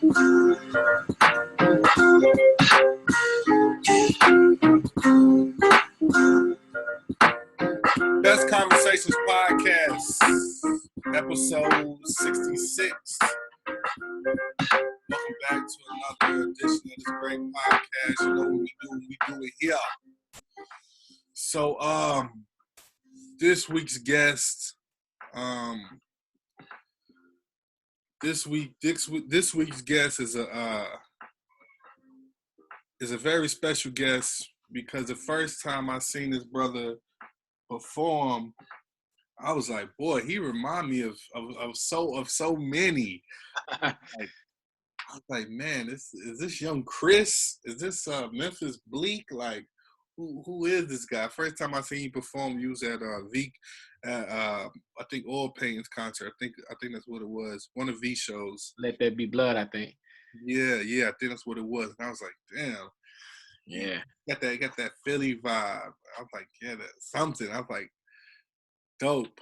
Best Conversations Podcast, episode 66. Welcome back to another edition of this great podcast. You know what we do it here. So, this week's guest, this week's guest is a very special guest because the first time I seen this brother perform, I was like, boy, he remind me of so many. Like, I was like, man, is this young Chris? Is this Memphis Bleak? Like, who is this guy? First time I seen you perform, you was at I think Oil Paintings concert. I think that's what it was. One of V shows. Let There Be Blood, I think. Yeah, I think that's what it was. And I was like, damn. Yeah. Got that Philly vibe. I was like, yeah, that's something. I was like, dope.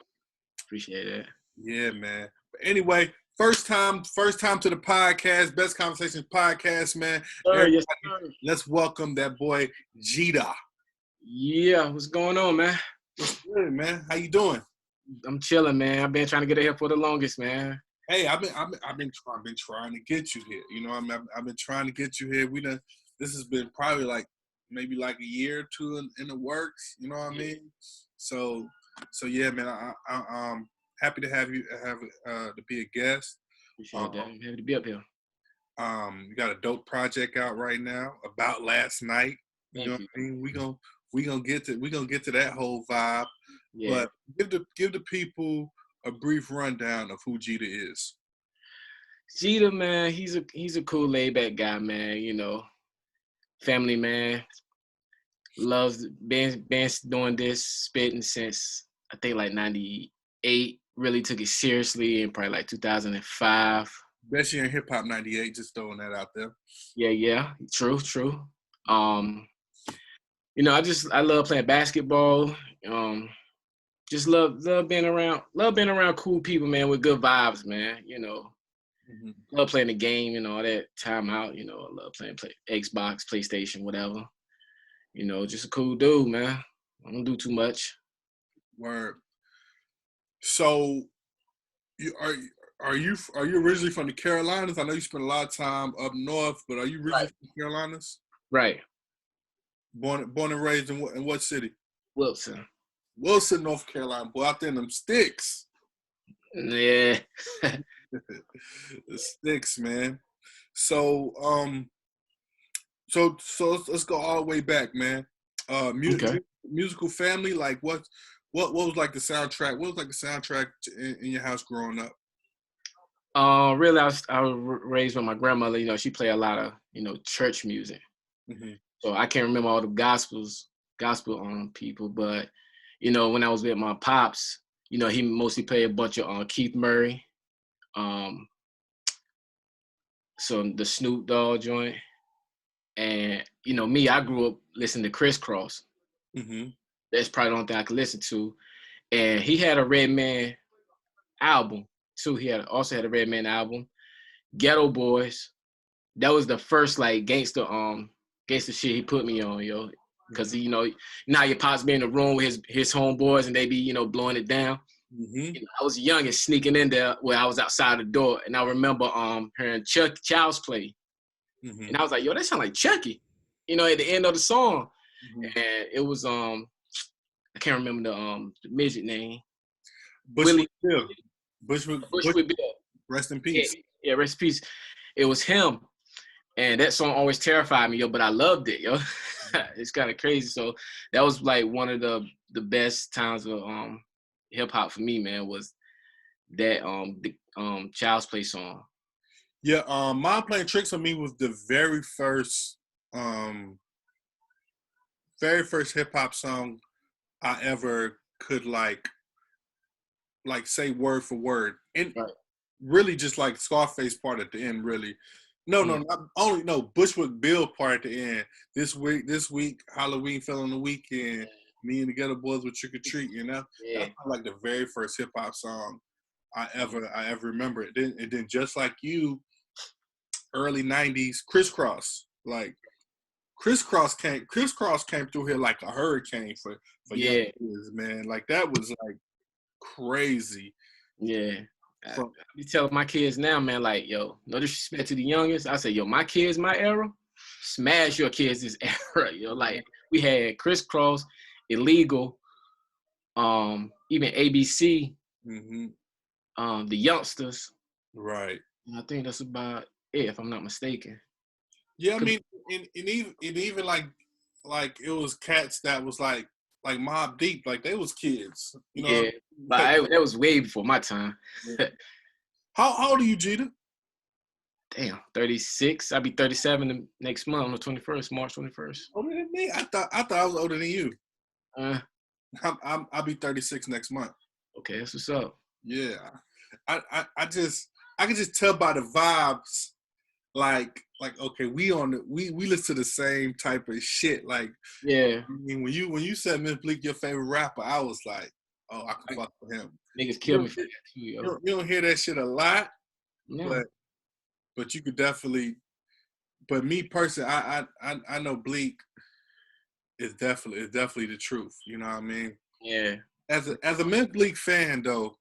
Appreciate it. Yeah, man. But anyway, first time to the podcast, Best Conversations Podcast, man. Yes, let's welcome that boy Geda. Yeah, what's going on, man? What's good, man? How you doing? I'm chilling, man. I've been trying to get here for the longest, man. Hey, I've been trying to get you here. You know, I've been trying to get you here. This has been probably maybe a year or two in the works. You know what I mean? So yeah, man. I'm happy to have you to be a guest. Appreciate that. I'm happy to be up here. You got a dope project out right now about last night. You know what I mean? We gonna get to that whole vibe. Yeah. But give the people a brief rundown of who Geda is. Geda, man, he's a cool laid back guy, man. You know, family man. Loves been doing this, spitting since I think 98. Really took it seriously in probably 2005. Best year in hip hop, 98. Just throwing that out there. Yeah. True. You know, I love playing basketball. Just love being around cool people, man, with good vibes, man. You know, love playing the game, you know, all that time out. You know, I love playing Xbox, PlayStation, whatever. You know, just a cool dude, man. I don't do too much. Word. So, are you originally from the Carolinas? I know you spent a lot of time up north, but are you originally from the Carolinas? Right. Born and raised in what city? Wilson, North Carolina. Boy, out there in them sticks. Yeah. The sticks, man. So let's go all the way back, man. Musical family, like what was like the soundtrack? What was like the soundtrack in your house growing up? Really, I was raised with my grandmother. You know, she played a lot of, you know, church music. Mm-hmm. So I can't remember all the gospel people, but you know, when I was with my pops, you know, he mostly played a bunch of Keith Murray, so the Snoop Dogg joint, and you know, me, I grew up listening to Crisscross. Mm-hmm. That's probably the only thing I could listen to, and he had a Redman album too. He also had a Redman album, Ghetto Boys. That was the first gangster shit he put me on, yo. Because, you know, now your pops be in the room with his homeboys and they be, you know, blowing it down. Mm-hmm. You know, I was young and sneaking in there where I was outside the door. And I remember hearing Child's Play. Mm-hmm. And I was like, yo, that sound like Chucky, you know, at the end of the song. Mm-hmm. And it was, I can't remember the midget name. Bushwick Bill. Bushwick Bill. Rest in peace. Yeah, rest in peace. It was him. And that song always terrified me, yo, but I loved it, yo. It's kind of crazy. So that was one of the best times of hip hop for me, man, was that the Child's Play song. Yeah, Mom Playing Tricks on Me was the very first hip hop song I ever could like say word for word. And really just like Scarface part at the end, really. No, Bushwick Bill part at the end. This week, Halloween fell on the weekend. Me and the Ghetto Boys would trick or treat, you know? Yeah. That's like the very first hip hop song I ever remember. And then just like you, early '90s crisscross. Like crisscross came through here like a hurricane for young Yeah, kids, man. Like that was like crazy. yeah. I From, be telling my kids now, man, like, yo, no disrespect to the youngest. I say, yo, my kids, my era, smash your kids this era. Yo, like we had crisscross, illegal, even ABC, mm-hmm. the youngsters. Right. And I think that's about it, if I'm not mistaken. Yeah, I mean, and even like it was cats that was like Mob Deep, like they was kids, you know. Yeah, but that was way before my time. How old are you, Geda? Damn, 36. I'll be 37 next month on the 21st, March 21st. Older than me? I thought I was older than you. Uh, I'll be 36 next month. okay, that's what's up. Yeah, I can just tell by the vibes, like okay, we listen to the same type of shit. Like, Yeah, I mean, when you said Miss Bleak your favorite rapper, I was like, oh, I can fuck with him. niggas kill me for that too, yo. You don't hear that shit a lot, No. but you could definitely. But me personally, I know Bleak is definitely the truth. You know what I mean? Yeah. As a Myth Bleak fan though,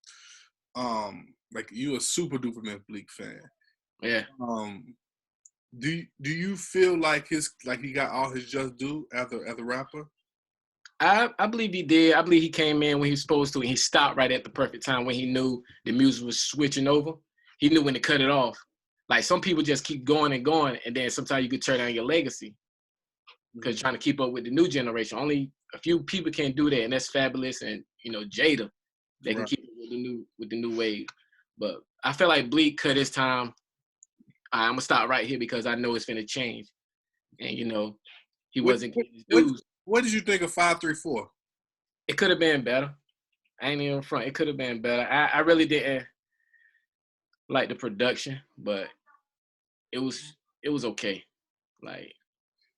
like you a super duper Myth Bleak fan. Yeah. Do you feel like he got all his just due as a rapper? I believe he did. I believe he came in when he was supposed to, and he stopped right at the perfect time when he knew the music was switching over. He knew when to cut it off. Like some people just keep going, and then sometimes you could turn down your legacy because trying to keep up with the new generation. Only a few people can do that, and that's Fabulous and Jada. They can keep up with the new wave. But I feel like Bleak cut his time. I'm gonna stop right here because I know it's finna change, and he wasn't getting his dues. What did you think of 534? It could have been better. I ain't even front. It could have been better. I really didn't like the production, but it was okay. Like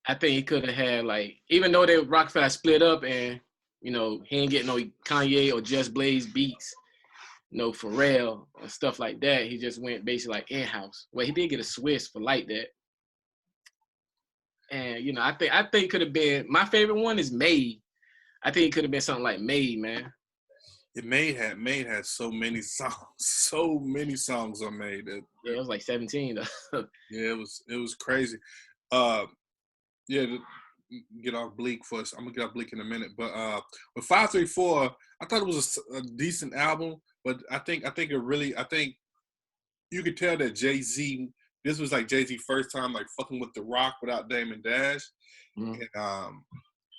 I think he could have had even though they Rockefellers split up and he ain't getting no Kanye or Just Blaze beats, no Pharrell and stuff like that. He just went basically like in-house. Well, he did get a Swiss for like that. And I think could have been my favorite one is Made. I think it could have been something like Made, man. Made had so many songs. So many songs are made. Yeah, it was like 17 though. Yeah, it was crazy. Yeah, get off Bleak first. I'm gonna get off Bleak in a minute. But with 534, I thought it was a decent album, but I think you could tell that Jay-Z, this was like Jay-Z first time like fucking with The Rock without Damon Dash. Mm-hmm.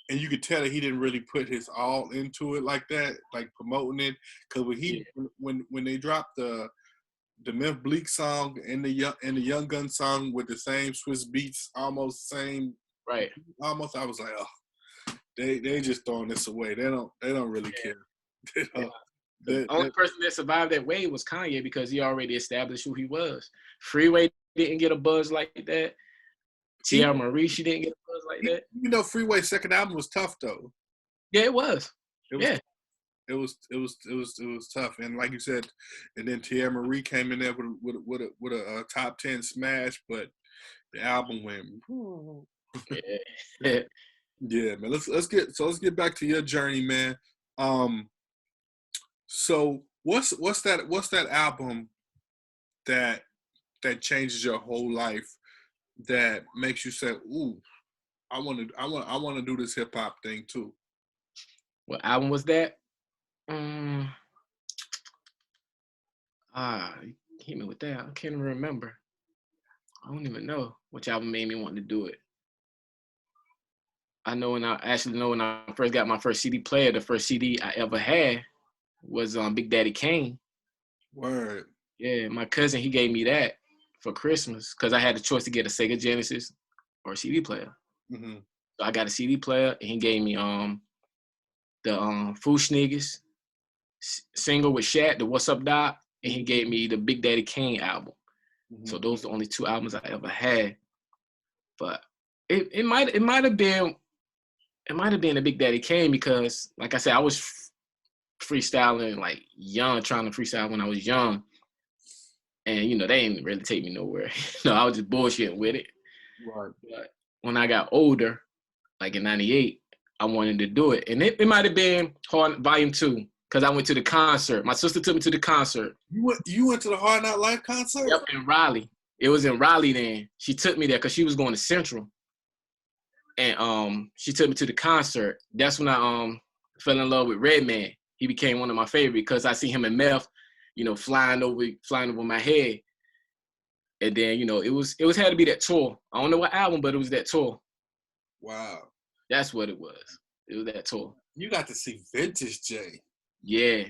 And you could tell that he didn't really put his all into it like that, like promoting it. Because when they dropped the Myth Bleak song and the Young Gun song with the same Swiss beats, almost same, right? Almost, I was like, oh, they just throwing this away. They don't really care. The only person that survived that wave was Kanye because he already established who he was. Freeway didn't get a buzz like that. Tierra Marie, she didn't get a buzz like that. Freeway's second album was tough though. Yeah, it was. It was tough, and like you said, and then Tierra Marie came in there with a top 10 smash, but the album went. Yeah, man. Let's get back to your journey, man. So what's that album that changes your whole life, that makes you say, "Ooh, I want to do this hip hop thing too"? What album was that? Hit me with that. I can't even remember. I don't even know which album made me want to do it. I know when I first got my first CD player, the first CD I ever had was Big Daddy Kane. Word. Yeah, my cousin, he gave me that for Christmas because I had the choice to get a Sega Genesis or a CD player. Mm-hmm. So I got a CD player, and he gave me the Foosh Niggas single with Shaq, the What's Up Doc, and he gave me the Big Daddy Kane album. Mm-hmm. So those are the only two albums I ever had. But it might have been the Big Daddy Kane because, like I said, I was freestyling like young, trying to freestyle when I was young. And, you know, they didn't really take me nowhere. No, I was just bullshitting with it. Right. But when I got older, like in 98, I wanted to do it. And it might have been Hard Volume 2, because I went to the concert. My sister took me to the concert. You went to the Hard Knock Life concert? Yep, in Raleigh. It was in Raleigh then. She took me there because she was going to Central. And she took me to the concert. That's when I fell in love with Redman. He became one of my favorites because I see him in Meth, you know, flying over my head. And then, you know, it was had to be that tour. I don't know what album, but it was that tour. Wow. That's what it was. It was that tour. You got to see Vintage Jay. Yeah.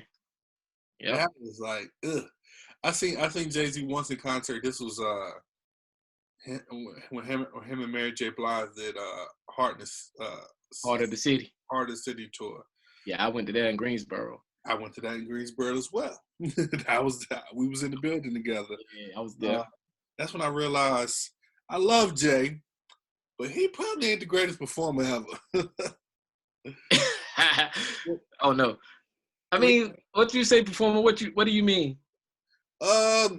Yep. That was like, ugh. I think Jay-Z once in concert. This was when him and Mary J. Blige did Heart of the City. Heart of the City tour. Yeah, I went to that in Greensboro. I went to that in Greensboro as well. We was in the building together. Yeah, I was there. That's when I realized I love Jay, but he probably ain't the greatest performer ever. Oh no. I mean, what you say performer? What do you mean? I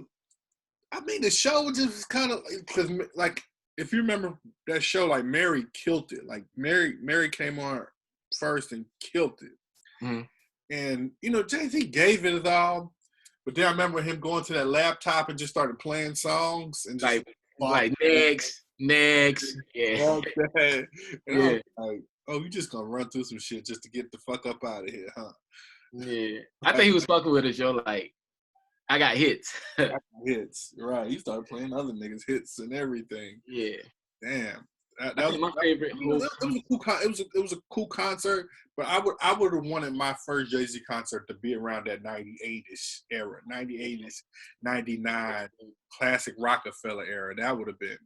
mean the show just kind of because like if you remember that show, like Mary killed it. Like Mary came on first and killed it. Mm-hmm. And you know Jay-Z gave it his all, but then I remember him going to that laptop and just started playing songs and just like next, yeah. And yeah. I was like, oh, you just gonna run through some shit just to get the fuck up out of here, huh? Yeah, I think he was fucking with us, yo. Like, I got hits. Hits, right? He started playing other niggas' hits and everything. Yeah. Damn. That was my favorite. It was a cool concert, but I would have wanted my first Jay-Z concert to be around that 98-ish era, 98-ish, 99 classic Rockefeller era. That would have been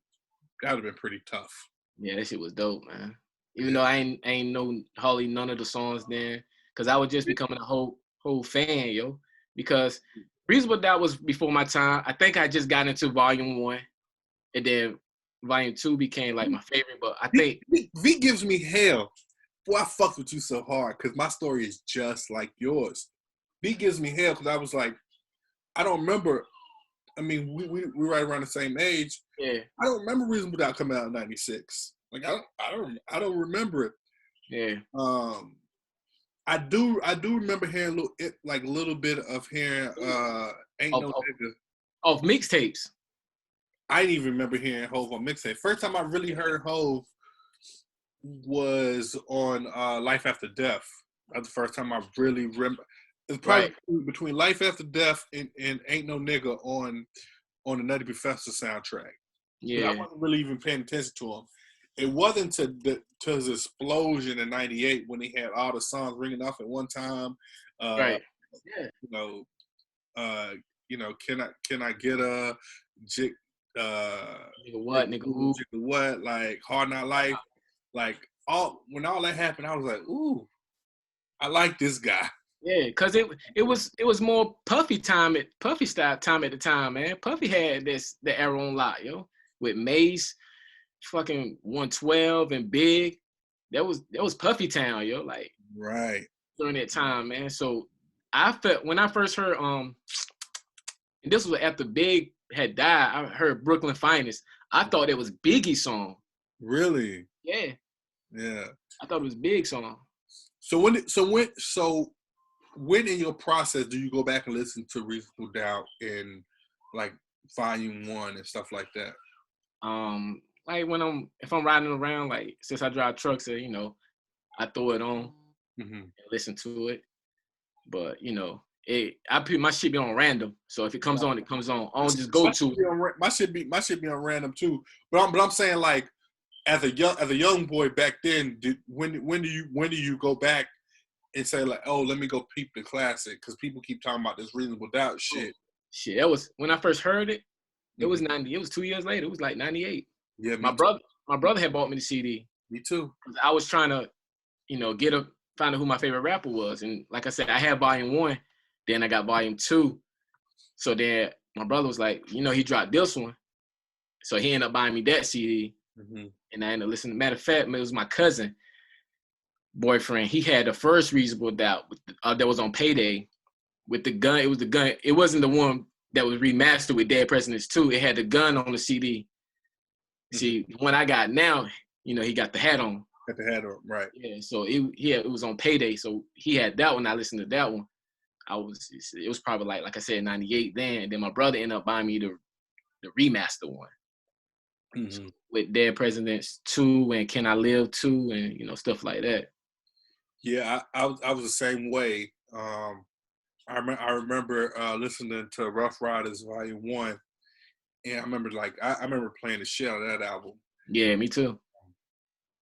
pretty tough. Yeah, that shit was dope, man. Even though I ain't know hardly none of the songs then, because I was just becoming a whole fan, yo. Because Reasonable Doubt was before my time. I think I just got into Volume 1, and then Volume 2 became like my favorite. But I think V gives me hell. Boy, I fucked with you so hard because my story is just like yours. V gives me hell because I was like, I don't remember. I mean, we right around the same age. Yeah. I don't remember Reasonable Doubt coming out in '96. Like I don't remember it. Yeah. I do remember hearing a little bit of hearing Ain't No Nigga. Of mixtapes. I didn't even remember hearing Hove on mixtape. First time I really heard Hove was on Life After Death. That's the first time I really remember. It's probably between Life After Death and Ain't No Nigga on the Nutty Professor soundtrack. Yeah. I wasn't really even paying attention to him. It wasn't to his explosion in '98 when he had all the songs ringing off at one time. Right. Yeah. You know, can I get a jig? Nigga what? Nigga who? Nigga what? Like Hard Knock Life. Like when all that happened, I was like, ooh, I like this guy. Yeah, cause it was more Puffy style time at the time, man. Puffy had the era on lock, yo, with Mace, fucking 112 and Big. That was Puffy town, yo, like right during that time, man. So I felt when I first heard and this was after Big had died, I heard Brooklyn Finest. I thought it was Biggie's song. Really? Yeah. Yeah. I thought it was Big's song. So when in your process do you go back and listen to Reasonable Doubt in like Volume 1 and stuff like that? Like if I'm riding around, like since I drive trucks, you know, I throw it on and listen to it. But you know, I put my shit be on random. So if it comes on, it comes on. I don't just go to. My shit be on random too. But I'm saying like as a young boy back then, when do you go back and say like, oh, let me go peep the classic because people keep talking about this Reasonable Doubt shit. Shit, that was when I first heard it. It was 90. It was 2 years later. It was like 98. Yeah, my brother had bought me the CD. Me too. I was trying to, you know, find out who my favorite rapper was, and like I said, I had Volume 1. Then I got Volume 2. So then my brother was like, you know, he dropped this one. So he ended up buying me that CD. And I ended up listening. Matter of fact, it was my cousin boyfriend. He had the first Reasonable Doubt that was on Payday with the gun. It was the gun. It wasn't the one that was remastered with Dead Presidents 2. It had the gun on the CD. See, the one I got now, he got the hat on. Got the hat on, right? Yeah, so it was on Payday. So he had that one. I listened to that one. It was probably like I said, 98 then. And then my brother ended up buying me the remaster one. So with Dead Presidents 2 and Can I Live 2 and stuff like that. Yeah, I was the same way. I remember listening to Rough Riders Volume 1, and I remember I remember playing the shit out of that album. Yeah, me too.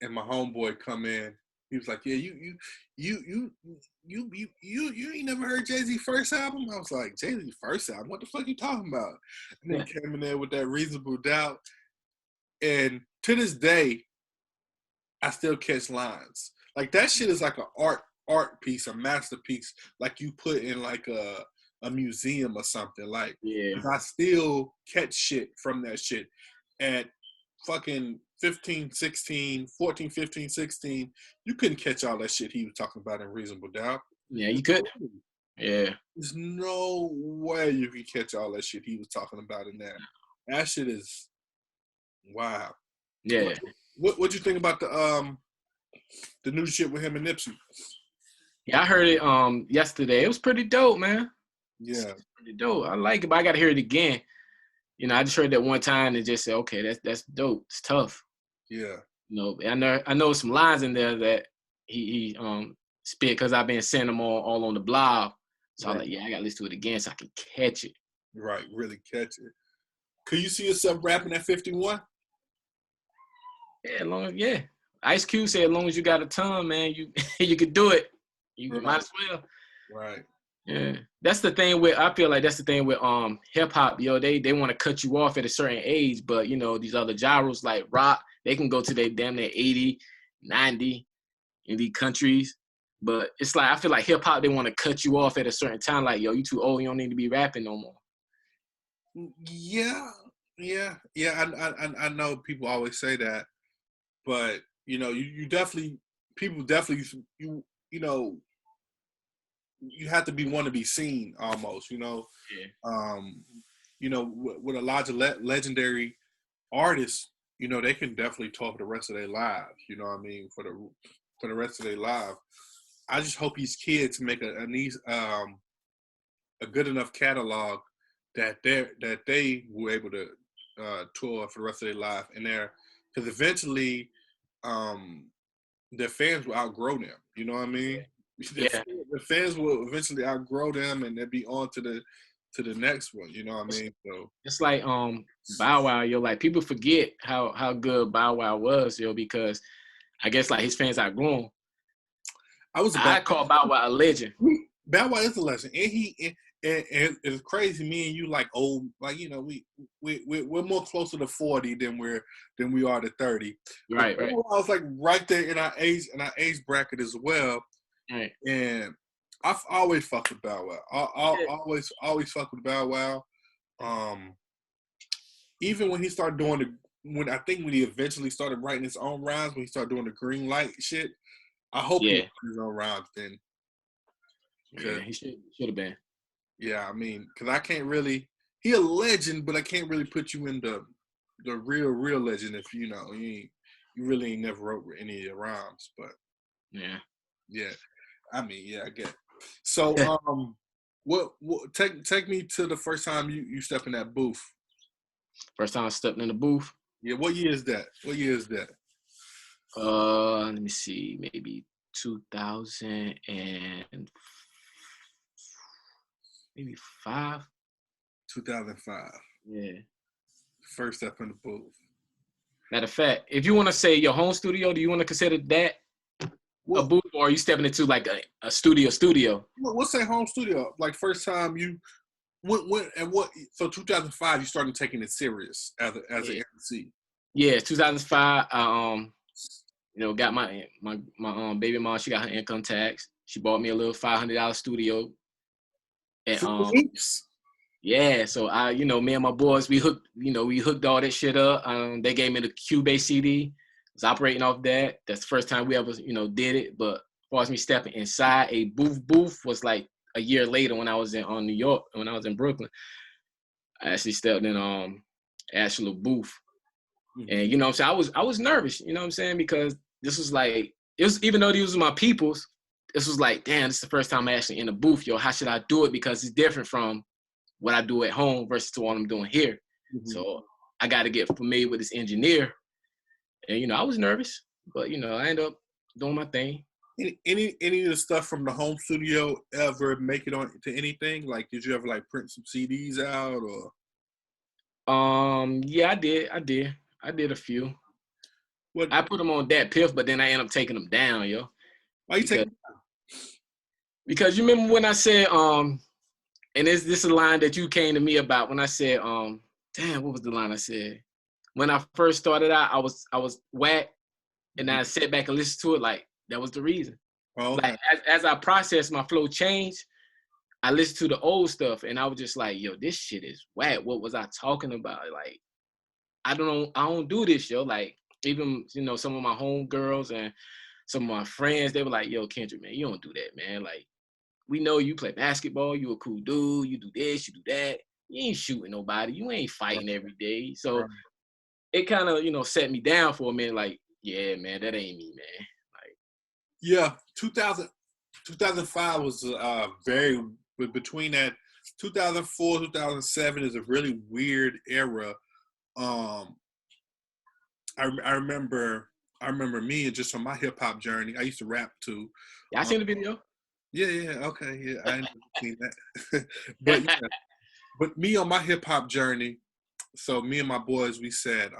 And my homeboy come in, he was like, "Yeah, you ain't never heard Jay-Z first album?" I was like, "Jay-Z first album? What the fuck you talking about?" And then he came in there with that Reasonable Doubt, and to this day, I still catch lines. Like that shit is like an art piece, a masterpiece, like you put in like a museum or something. Like, I still catch shit from that shit at fucking 15, 16, 14, 15, 16. You couldn't catch all that shit he was talking about in Reasonable Doubt. Yeah, you could. Yeah. There's no way you could catch all that shit he was talking about in there. That shit is wow. Yeah. What'd you think about the new shit with him and Nipsey? Yeah, I heard it yesterday. It was pretty dope, man. Yeah. It's pretty dope. I like it, but I gotta hear it again. I just heard that one time and just said, okay, that's dope. It's tough. Yeah. I know some lines in there that he spit because I've been sending them all on the blog. So right. I'm like, yeah, I gotta listen to it again so I can catch it. Right, really catch it. Could you see yourself rapping at 51? Yeah, Ice Cube said, as long as you got a tongue, man, you could do it. You might as well. Right. Yeah. I feel like that's the thing with hip hop, they want to cut you off at a certain age, but these other genres like rock, they can go to their damn near 80, 90 in these countries. But it's like I feel like hip hop, they want to cut you off at a certain time, like, yo, you too old, you don't need to be rapping no more. Yeah. I know people always say that, but you definitely you have to want to be seen almost, Yeah. With a lot of legendary artists, they can definitely talk the rest of their lives, for the rest of their lives. I just hope these kids make a good enough catalog that they were able to tour for the rest of their life, and because eventually their fans will outgrow them. You know what I mean? Yeah. The fans will eventually outgrow them, and they'll be on to the next one. You know what I mean? So it's like Bow Wow, like people forget how good Bow Wow was, because I guess like his fans outgrown him. I call Bow Wow a legend. Bow Wow is a legend, and and it's crazy. Me and you like old, like we're more closer to 40 than we are to 30. Right. I was like right there in our age bracket as well. Right. And I've always fucked with Bow Wow. I always fucked with Bow Wow. Even when he started doing when he eventually started writing his own rhymes, when he started doing the green light shit, I hope he wrote his own rhymes then. Yeah, he should have been. Yeah, I mean, because I can't really. He a legend, but I can't really put you in the real legend if you really ain't never wrote any of your rhymes. But yeah. I mean, yeah, I get it. So, what take me to the first time you stepped in that booth? First time I stepped in the booth? Yeah, what year is that? Let me see, maybe 2000 and maybe 2005. Yeah. First step in the booth. Matter of fact, if you want to say your home studio, do you want to consider that a booth, or are you stepping into like a studio? We'll say home studio. Like first time you when and what? So 2005, you started taking it serious as an MC. Yeah, 2005. Got my baby mom. She got her income tax. She bought me a little $500 studio. And yeah, so me and my boys, we hooked all that shit up. They gave me the Cubase CD. I was operating off that. That's the first time we ever, did it. But as far as me stepping inside a booth was like a year later when I was in New York, when I was in Brooklyn. I actually stepped in actual booth. And you know what I'm saying, I was nervous, you know what I'm saying, because this was like, it was, even though these were my peoples, this was like, damn, this is the first time I'm actually in the booth, yo. How should I do it? Because it's different from what I do at home versus to what I'm doing here. So I got to get familiar with this engineer. And, you know, I was nervous, but, you know, I ended up doing my thing. Any of the stuff from the home studio ever make it on to anything? Like, did you ever like print some CDs out or? Yeah, I did a few. What? I put them on that piff, but then I end up taking them down, yo. Why you taking them down? Because you remember when I said, and this is a line that you came to me about when I said, damn, what was the line I said? When I first started out, I was whack, and I sat back and listened to it, like, that was the reason. Oh, okay. Like, as I processed my flow change, I listened to the old stuff, and I was just like, yo, this shit is whack. What was I talking about? Like, I don't do this, yo. Like, even, you know, some of my homegirls and some of my friends, they were like, yo, Kendrick, man, you don't do that, man. Like, we know you play basketball, you a cool dude, you do this, you do that. You ain't shooting nobody, you ain't fighting every day. So it kind of, you know, set me down for a minute, like, yeah, man, that ain't me, man. Like, yeah, 2005 was very, between that 2004, 2007 is a really weird era. I remember me just on my hip hop journey. I used to rap too. yeah, I seen the video. Yeah, okay, yeah, I ain't seen that. But yeah, but me on my hip hop journey. So me and my boys, we said.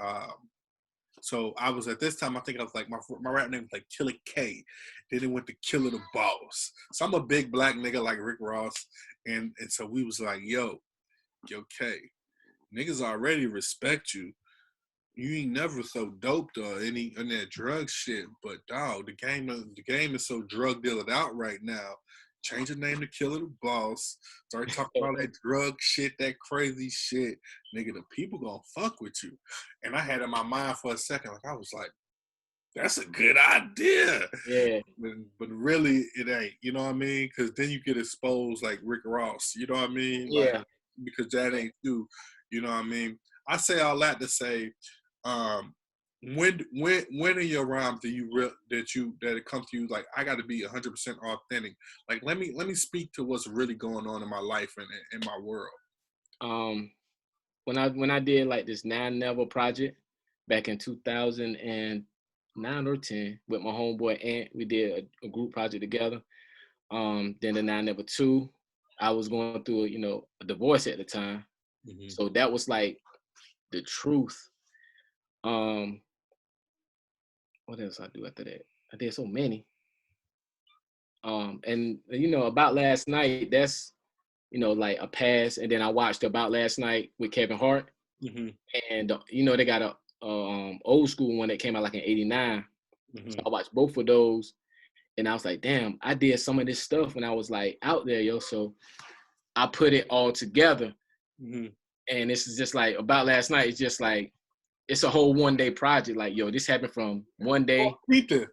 So I was at this time. I think I was like my rap name was like Killer K. Then it went to Killer the Boss. So I'm a big black nigga like Rick Ross, and so we was like, yo K, niggas already respect you. You ain't never so doped or any on that drug shit, but dog, the game is so drug dealed out right now. Change the name to Killer the Boss. Start talking about that drug shit, that crazy shit. Nigga, the people gonna fuck with you. And I had in my mind for a second, like I was like, that's a good idea. Yeah. But really it ain't, you know what I mean? Because then you get exposed like Rick Ross, you know what I mean? Yeah. Like, because that ain't you, you know what I mean? I say all that to say, when in your rhymes that it comes to you like I got to be 100% authentic? Like let me speak to what's really going on in my life and in my world. When I did like this 9 Never project back in 2009 or 10 with my homeboy Ant, we did a group project together. Then the 9 Never 2, I was going through a divorce at the time, so that was like the truth. What else I do after that? I did so many. And About Last Night, that's like a pass. And then I watched About Last Night with Kevin Hart, and they got a old school one that came out like in '89. So I watched both of those, and I was like, damn, I did some of this stuff when I was like out there, yo. So I put it all together, and this is just like About Last Night. It's just like, it's a whole one-day project. Like, yo, this happened from one day. I peeped it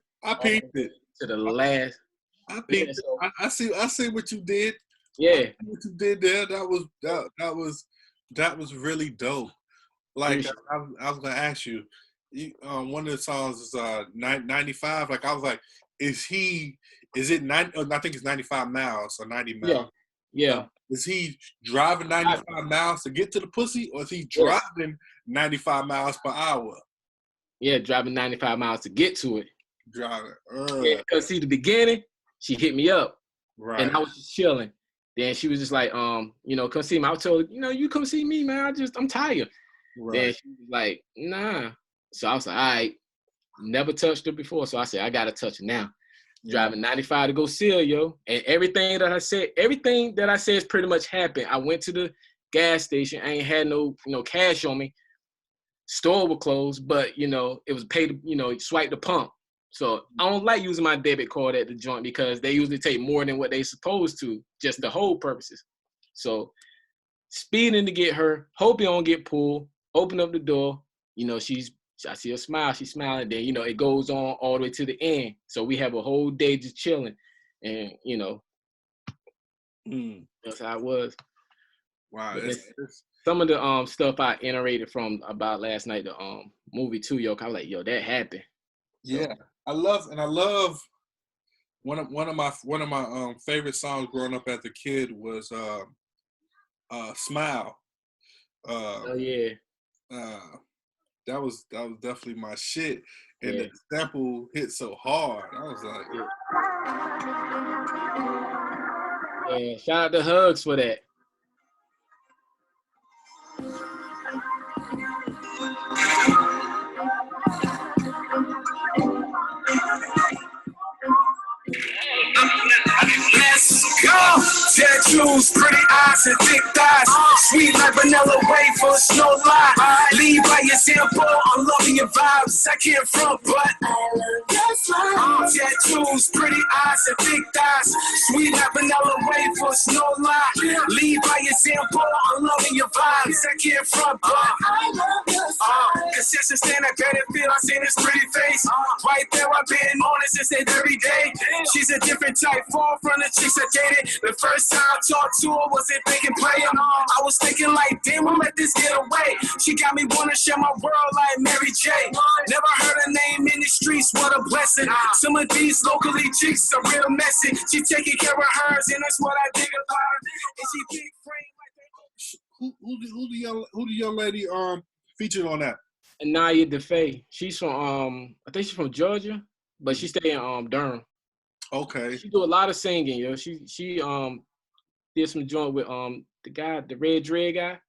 to the last. I peeped it. I see what you did. Yeah, what you did there. That was really dope. Like I was gonna ask you, one of the songs is 95. Like I was like, is it 90? I think it's 95 miles or 90 miles. Yeah. Is he driving 95 miles to get to the pussy, or is he driving 95 miles per hour? Yeah, driving 95 miles to get to it. Driving. Yeah, because see, the beginning, she hit me up. Right. And I was just chilling. Then she was just like, come see me. I told her, you come see me, man. I'm tired. Right. Then she was like, nah. So I was like, all right. Never touched her before. So I said, I got to touch her now. Driving 95 to go see her, yo. And everything that I said is pretty much happened. I went to the gas station. I ain't had no cash on me. Store was closed, but, it was paid, swipe the pump. So I don't like using my debit card at the joint because they usually take more than what they supposed to, just the whole purposes. So speeding to get her, hope you don't get pulled, open up the door. I see her smile, she's smiling. Then, it goes on all the way to the end. So we have a whole day just chilling. And, that's how it was. Wow. some of the stuff I iterated from about last night, the movie too, yo. I was like, yo, that happened. So. Yeah, I love one of my favorite songs growing up as a kid was "Smile." Oh yeah. That was definitely my shit, and Yeah. the sample hit so hard. I was like, Yeah. Shout out to Hugs for that. Let's go. Tattoos, pretty eyes and thick thighs. Sweet like vanilla wafers, no lie. Lead by your sample, I'm loving your vibes. I can't front, but I love your smile. Tattoos, pretty eyes and thick thighs. Sweet like vanilla wafers, no lie. Lead by your sample, I'm loving your vibes. I can't front, but I love your smile. Consistent stand, I better feel. I seen this pretty face. Right there, I've been on it since that very day. She's a different type, far from the chicks I dated. The first time I talked to her, wasn't thinking player. I was thinking like, damn, I'll let this get away. She got me wanna share my world like Mary J. Never heard her name in the streets, what a blessing. Some of these locally chicks are real messy. She taking care of hers, and that's what I dig about her. And she big frame like that. who the young lady featured on that? Anaya DeFay. She's from I think she's from Georgia, but she stay in Durham. Okay. She do a lot of singing, yo. She did some joint with the guy, the Red Dread guy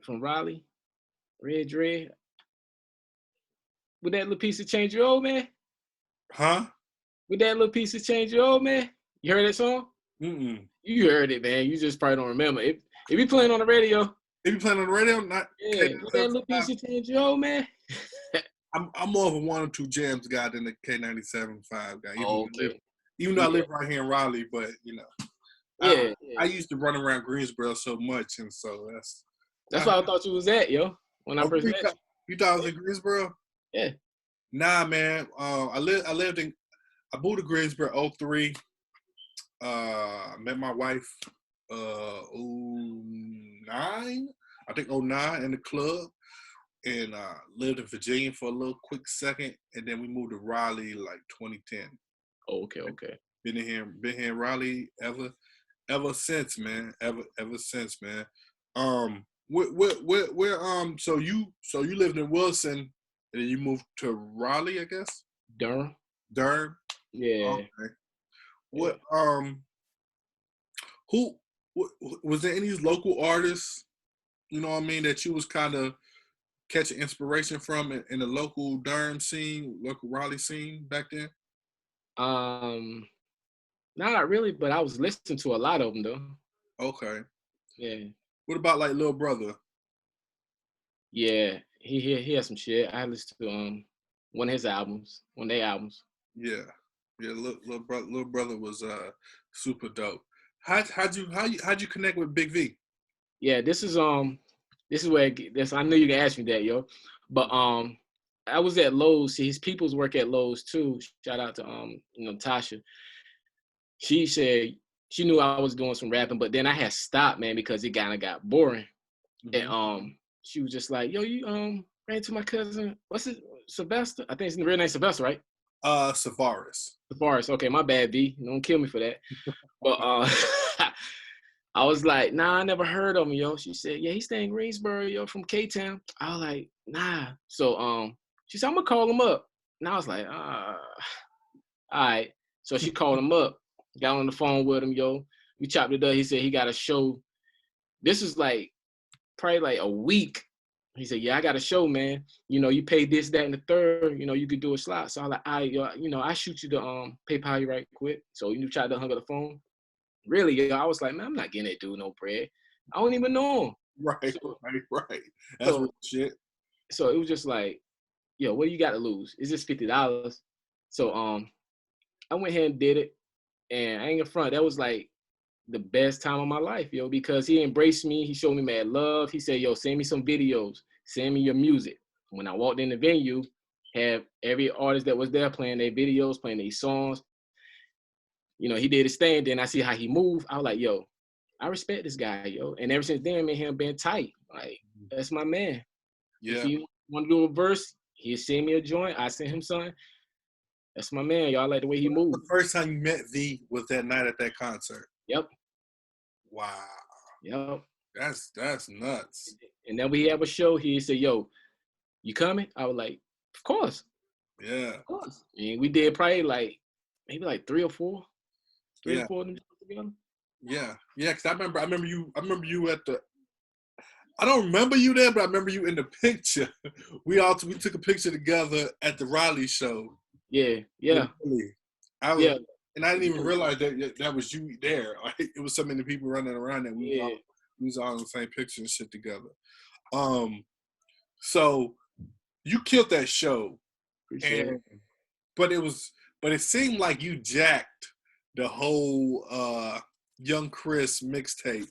from Raleigh. Red Dread. Would that little piece of change your old man? Huh? Would that little piece of change your old man? You heard that song? You heard it, man. You just probably don't remember. If you playing on the radio. If you playing on the radio, not yeah, would that little piece of change your old man? I'm more of a 1 or 2 jams guy than the K97.5 guy. Even though I live right here in Raleigh, but you know, I used to run around Greensboro so much, and so that's why I thought you was at, yo. When I first met you. You thought I was in Greensboro? Yeah. Nah, man. I moved to Greensboro 03. Met my wife 09. I think 09 in the club. And lived in Virginia for a little quick second, and then we moved to Raleigh like 2010. Oh, okay. Been here in Raleigh ever since, man. Ever since, man. Where so you lived in Wilson, and then you moved to Raleigh, I guess. Durham. Yeah. Okay. What who was there any local artists? You know what I mean, that you was kind of catching inspiration from in the local Durham scene, local Raleigh scene back then? Not really, but I was listening to a lot of them though. Okay. Yeah. What about like Lil Brother? Yeah, he has some shit. I listened to one of their albums. Yeah, Lil Brother was super dope. How'd you connect with Big V? Yeah, this is where I knew you could ask me that, yo. But I was at Lowe's. See, his people's work at Lowe's too. Shout out to Tasha. She said she knew I was doing some rapping, but then I had stopped, man, because it kind of got boring. Mm-hmm. And she was just like, yo, you ran to my cousin. What's it? Sylvester? I think his real name Sylvester, right? Savaris. Okay, my bad, V. Don't kill me for that. But I was like, nah, I never heard of him, yo. She said, yeah, he stay in Greensboro, yo, from K-Town. I was like, nah. So she said, I'm gonna call him up. And I was like, all right. So she called him up, got on the phone with him, yo. We chopped it up. He said he got a show. This is like probably like a week. He said, yeah, I got a show, man. You know, you pay this, that, and the third, you know, you could do a slot. So I was like, I shoot you the PayPal you right quick. So you tried to hung up the phone. Really, yo, I was like, man, I'm not getting that dude no bread. I don't even know him. Right. That's real shit. So it was just like, yo, what do you got to lose? It's just $50. So I went ahead and did it. And I ain't gonna front, that was like the best time of my life, yo, because he embraced me. He showed me mad love. He said, yo, send me some videos. Send me your music. When I walked in the venue, have every artist that was there playing their videos, playing their songs. You know, he did his thing. Then I see how he moved. I was like, yo, I respect this guy, yo. And ever since then, me and him been tight. Like, that's my man. Yeah. If he want to do a verse, he'll send me a joint. I send him something. That's my man. Y'all like the way he moves. The first time you met V was that night at that concert. Yep. Wow. Yep. That's nuts. And then we have a show. He said, "Yo, you coming?" I was like, "Of course." Yeah. Of course. And we did probably maybe three or four of them together. Yeah. Yeah, because I remember you at the, I don't remember you there, but I remember you in the picture. We took a picture together at the Raleigh show. Yeah. And I didn't even realize that was you there. It was so many people running around that we was all in the same picture and shit together. So you killed that show. But it seemed like you jacked the whole Young Chris mixtape.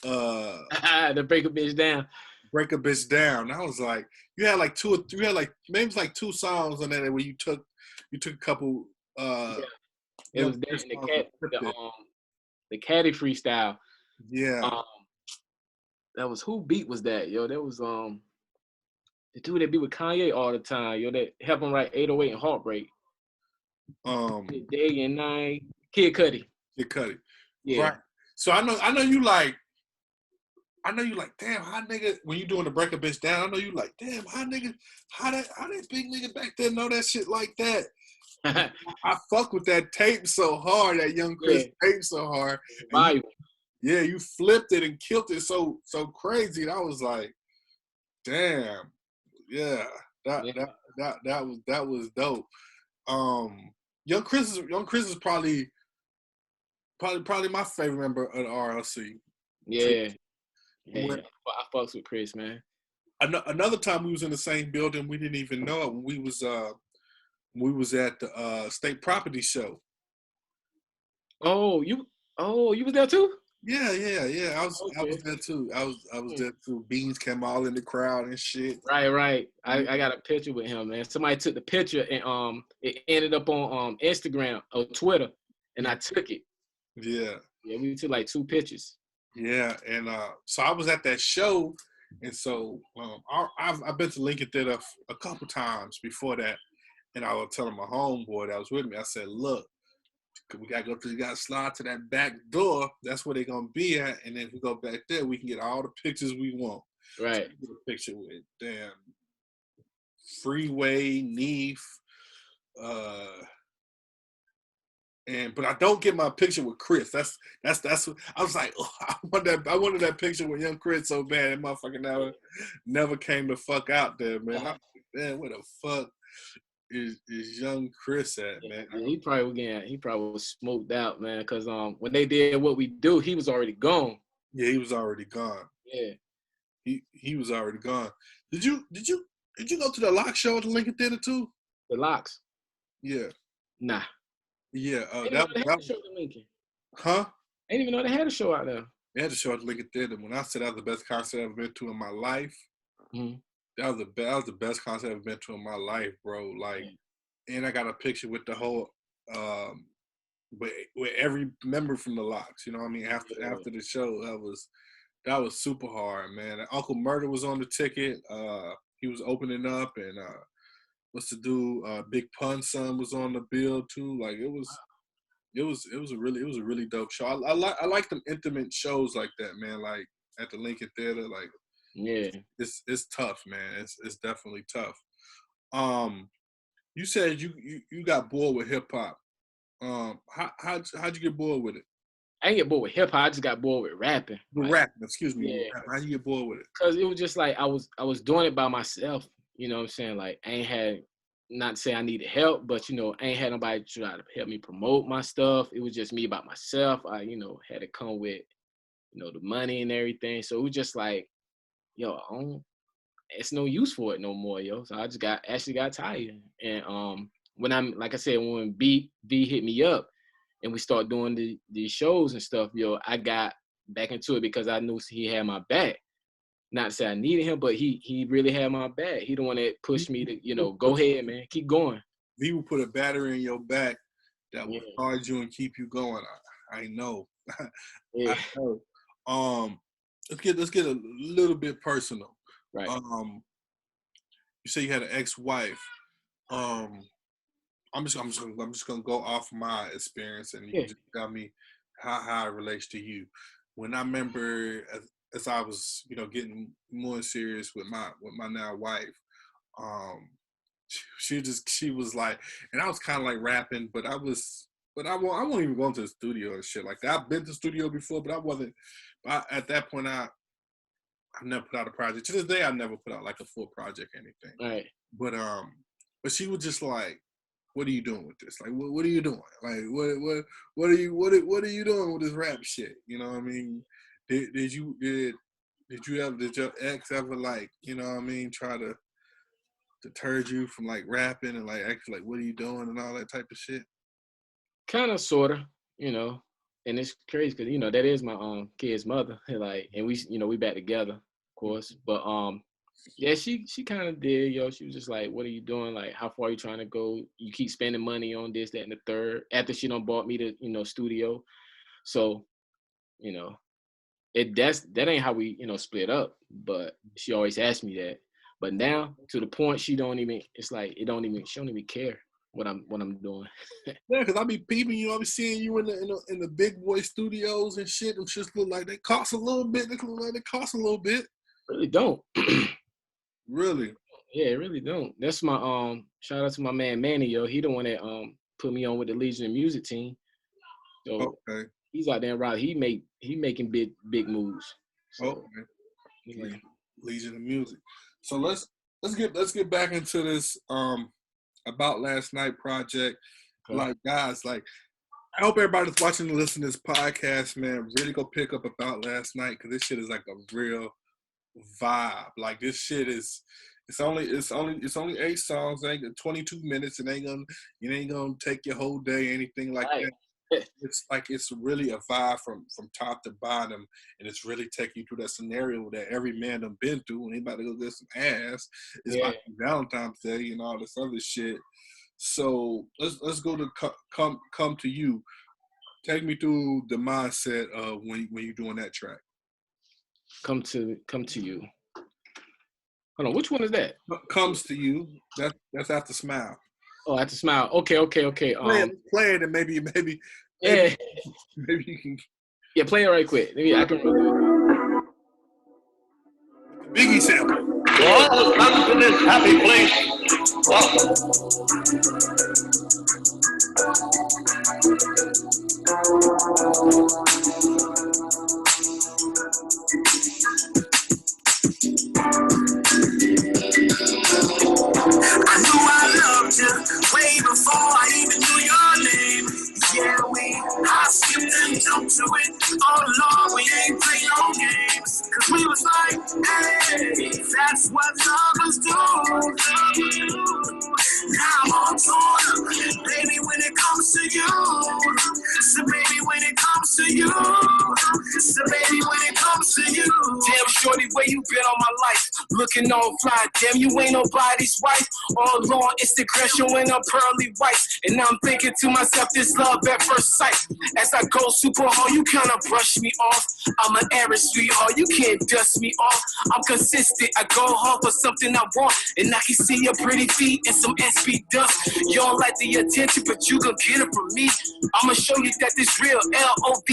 To break a bitch down. Break a bitch down. I was like, you had like two or three, maybe it was like 2 songs on that where you took a couple. It was the Caddy freestyle. Yeah. That was, who beat was that, yo? That was the dude that be with Kanye all the time, yo. That helped him write 808 and Heartbreak. Day and Night. Kid Cudi. Yeah. Right. So I know you like, damn, how nigga, when you doing the break a bitch down, I know you like, damn, how that big nigga back there know that shit like that? I fuck with that tape so hard, that Young Chris tape so hard. You flipped it and killed it so crazy. And I was like, damn, yeah, that was dope. Young Chris is probably my favorite member of the RLC. Yeah. I fucks with Chris, man. Another time we was in the same building, we didn't even know it when we was at the state property show. You was there too? Yeah. I was there too. I was there too. Beans came all in the crowd and shit. Right. I got a picture with him, man. Somebody took the picture and it ended up on Instagram or Twitter, and I took it. Yeah. Yeah, we took like 2 pictures. Yeah, and so I was at that show, and so I've been to Lincoln Theater a couple times before that, and I was telling my homeboy that was with me, I said, look, we gotta slide to that back door. That's where they're gonna be at, and then if we go back there, we can get all the pictures we want. Right. So get a picture with damn Freeway, Neef, but I don't get my picture with Chris. That's I was like, oh, I wanted that picture with Young Chris so bad. That motherfucker never came the fuck out there, man. I was like, man, where the fuck is Young Chris at, man? He probably was smoked out, man. Cause when they did What We Do, he was already gone. Yeah, he was already gone. Yeah, he was already gone. Did you go to the Lock show at the Lincoln Theater too? The Locks? Yeah. Nah. Yeah, that show in Lincoln. Huh? I didn't even know they had a show out there. They had a show at the Lincoln Theater. When I said that was the best concert I've ever been to in my life, that was the best concert I've ever been to in my life, bro. Like, and I got a picture with the whole, with every member from the Locks. You know what I mean? After the show, that was super hard, man. Uncle Murder was on the ticket. He was opening up, and what's the dude? Big Pun's son was on the bill too. Like it was a really dope show. I like them intimate shows like that, man. Like at the Lincoln Theater, like it's tough, man. It's definitely tough. You said you got bored with hip hop. How'd you get bored with it? I didn't get bored with hip hop. I just got bored with rapping. Rapping, excuse me. Yeah. How'd you get bored with it? Because it was just like I was doing it by myself. You know what I'm saying? Like, I ain't had, not to say I needed help, but, you know, I ain't had nobody try to help me promote my stuff. It was just me by myself. I, you know, had to come with, you know, the money and everything. So it was just like, yo, it's no use for it no more, yo. So I just actually got tired. And when B hit me up and we started doing these shows and stuff, yo, I got back into it because I knew he had my back. Not to say I needed him, but he really had my back. He the one that pushed me to, you know, go ahead, man, keep going. He will put a battery in your back that will charge you and keep you going. I know. Yeah. I know. let's get a little bit personal. Right. You say you had an ex-wife. I'm just gonna go off my experience, and you can just tell me how it relates to you. When I remember as I was, getting more serious with my now wife, she was like, and I was kind of like rapping, but I won't even go to the studio and shit like that. I've been to the studio before, but I wasn't. At that point, I never put out a project. To this day, I never put out like a full project or anything. Right. But she was just like, "What are you doing with this? Like, what are you doing? Like, what are you doing with this rap shit? You know what I mean? Did your ex ever, like, try to deter you from like rapping and like actually like, what are you doing and all that type of shit? Kind of, sort of, and it's crazy because that is my kid's mother, like, and we back together, of course, but yeah, she kind of did, she was just like, what are you doing? Like, how far are you trying to go? You keep spending money on this, that, and the third. After she done bought me the studio, so that ain't how we split up. But she always asked me that. But now, to the point, she don't even care what I'm doing. Yeah, because I be peeping you, I be seeing you in the big boy studios and shit. Them shit look like they cost a little bit. They look like they cost a little bit. Really don't. Really? Yeah, it really don't. That's my shout out to my man Manny, he the one that put me on with the Legion of Music team. So okay. He's out there and right. He making big moves. So, okay. Yeah. Legion of Music. So let's get back into this About Last Night project. Okay. Like, guys, like, I hope everybody's watching and listening to this podcast, man. Really go pick up About Last Night, because this shit is like a real vibe. Like, this shit is it's only 8 songs, it ain't 22 minutes, it ain't gonna take your whole day, anything like that. It's really a vibe from top to bottom, and it's really taking you through that scenario that every man done been through when he about to go get some ass. It's about Valentine's Day and all this other shit. So let's go to come to you. Take me through the mindset of when you're doing that track. Come to you. Hold on, which one is that? Comes to You. That's After Smile. Oh, After Smile. Okay. Play it, and maybe yeah. Maybe you can. Yeah, play it right quick. Maybe I can. Biggie sample. To all who come to this happy place, welcome. I knew I loved you way before I even knew your name. Yeah, I skipped and jumped to it. Oh Lord, we ain't play no games. Cause we was like, hey, that's what lovers do. Now I'm on tour, baby, when it comes to you. So baby, when it comes to you. So baby, when it comes to you. Damn, shorty, where you been all my life? Looking all fly, damn, you ain't nobody's wife. All on Instagram showing up pearly whites. And now I'm thinking to myself, this love at first sight. As I go super hard, you kinda brush me off. I'm an average sweetheart, you can't dust me off. I'm consistent, I go hard for something I want. And I can see your pretty feet and some SB dust. You don't like the attention, but you gon' get it from me. I'ma show you that this real LOVE.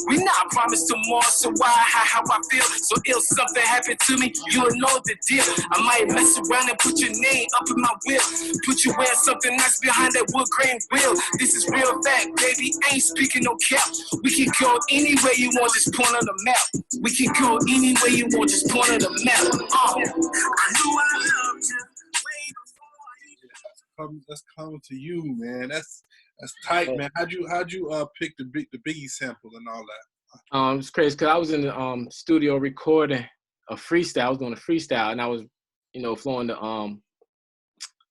We not promised tomorrow, so why, how I feel. So if something happened to me, you'll know the deal. I might mess around and put your name up in my will. Put you wearing something nice behind that wood grain wheel. This is real fact, baby, ain't speaking no cap. We can go anywhere you want, just point on the map. We can go anywhere you want, just point on the map. I knew I loved you way before. That's coming to you, man. That's tight, man. How'd you pick the Biggie sample and all that? It's crazy because I was in the studio recording a freestyle. I was doing a freestyle, and I was, flowing the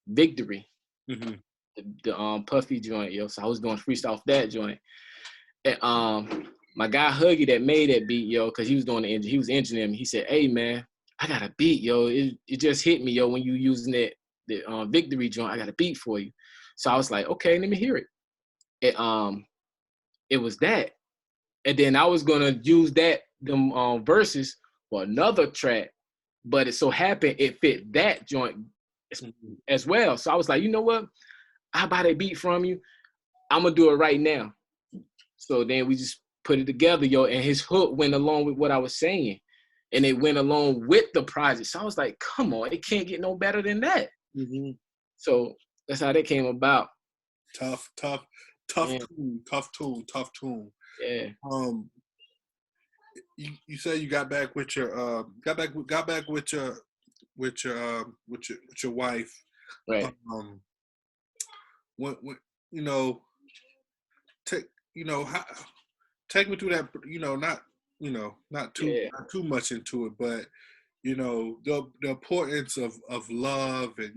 Victory, the Puffy joint, So I was doing freestyle off that joint. And my guy Huggy that made that beat, because he was doing he was engineering me. He said, "Hey man, I got a beat, It just hit me, when you using the Victory joint. I got a beat for you." So I was like, "Okay, let me hear it." It was that. And then I was gonna use that them verses for another track, but it so happened it fit that joint as well. So I was like, you know what? I buy that beat from you. I'm gonna do it right now. So then we just put it together, yo, and his hook went along with what I was saying. And it went along with the project. So I was like, come on, it can't get no better than that. Mm-hmm. So that's how that came about. Tough tune. Yeah. You say you got back with your with your wife. Right. When you know, take me through that. Not too much into it, but the importance of love and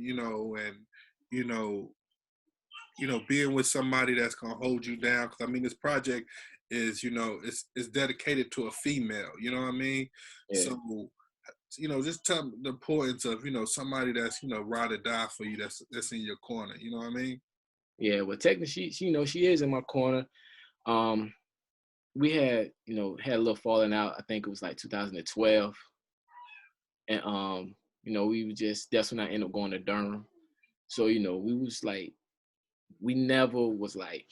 being with somebody that's gonna hold you down. Because I mean, this project is it's dedicated to a female. You know what I mean? Yeah. So just tell me the importance of somebody that's ride or die for you. That's in your corner. You know what I mean? Yeah. Well, technically, she is in my corner. We had had a little falling out. I think it was like 2012, and we were that's when I ended up going to Durham. So we was like, we never was like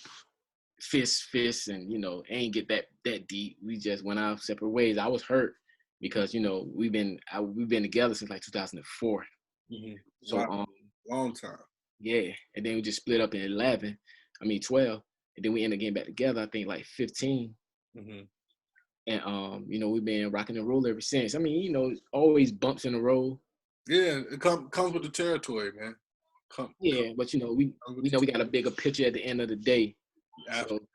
fist and ain't get that deep. We just went our separate ways. I was hurt because we've been together since like 2004. Mm-hmm. So long time. Yeah, and then we just split up in 12, and then we ended up getting back together. I think like 15. Mm-hmm. And we've been rocking and roll ever since. I mean, always bumps in the road. Yeah, it comes with the territory, man. But we got a bigger picture at the end of the day.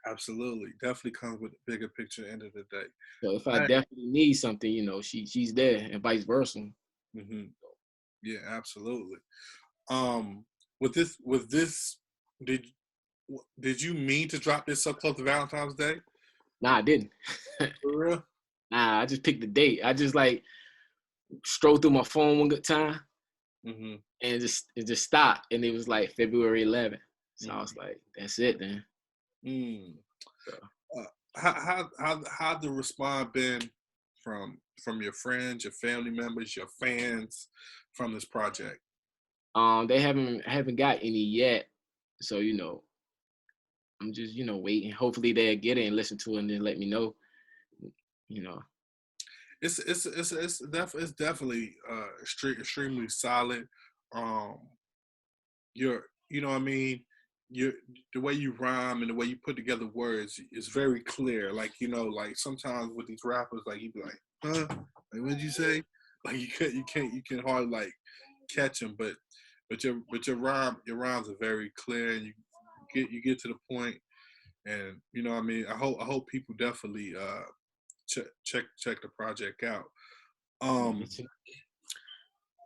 Absolutely, definitely comes with a bigger picture at the end of the day. So if I definitely need something, she's there, and vice versa. Mm-hmm. Yeah, absolutely. With this, did you mean to drop this so close to Valentine's Day? Nah, I didn't. For real? Nah, I just picked the date. I just like strolled through my phone one good time, mm-hmm. and it just stopped, and it was like February 11th. So I was like, that's it then. So. How the response been from your friends, your family members, your fans from this project? They haven't got any yet, so I'm just waiting. Hopefully they'll get it and listen to it and then let me know. It's definitely extremely solid. The way you rhyme and the way you put together words is very clear. Like like sometimes with these rappers, like you be like, huh? Like what did you say? Like you can hardly like catch them, but your rhymes are very clear and you get to the point, and I hope people definitely check the project out.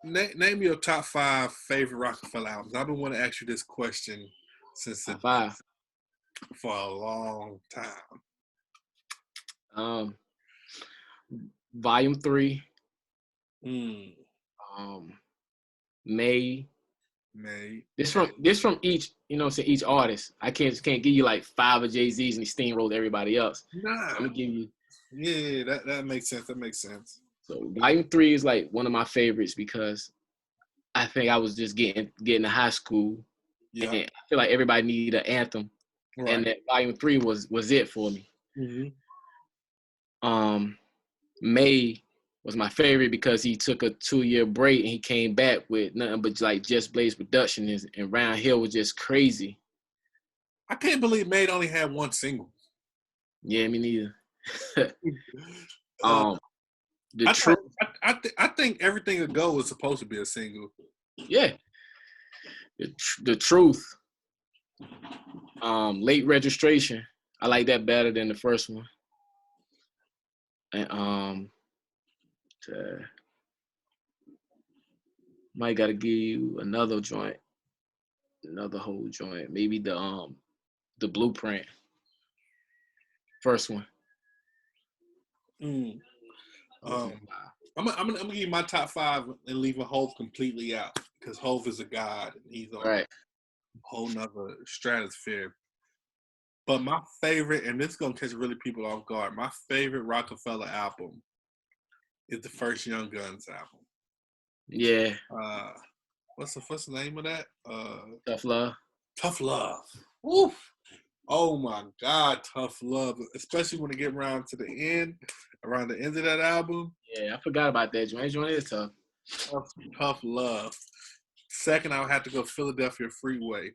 Name your top 5 favorite Rockefeller albums. I've been wanting to ask you this question since for a long time. Volume 3. May. This from each, each artist. I can't give you like 5 of Jay-Z's and he steamrolled everybody else. Nah. I'm gonna give you. Yeah, that makes sense. That makes sense. So Volume 3 is like one of my favorites because I think I was just getting to high school. Yeah. And I feel like everybody needed an anthem. Right. And that Volume 3 was it for me. Mm-hmm. May was my favorite because he took a 2-year break and he came back with nothing but like Just Blaze production, and Round Hill was just crazy. I can't believe May only had 1 single. Yeah, me neither. I think Everything A Go was supposed to be a single. Yeah. The Truth. Late Registration. I like that better than the first one. And might gotta give you another whole joint. Maybe the Blueprint. First one. I'm gonna give you my top 5 and leave Hov completely out because Hov is a god and he's on a whole nother stratosphere. But my favorite, and this is gonna catch really people off guard. My favorite Rockefeller album is the first Young Guns album. Yeah. What's the name of that? Tough Love. Tough Love. Woof. Oh my God, Tough Love. Especially when it get around the end of that album. Yeah, I forgot about that joint. That joint is tough. Tough Love. Second, I would have to go Philadelphia Freeway.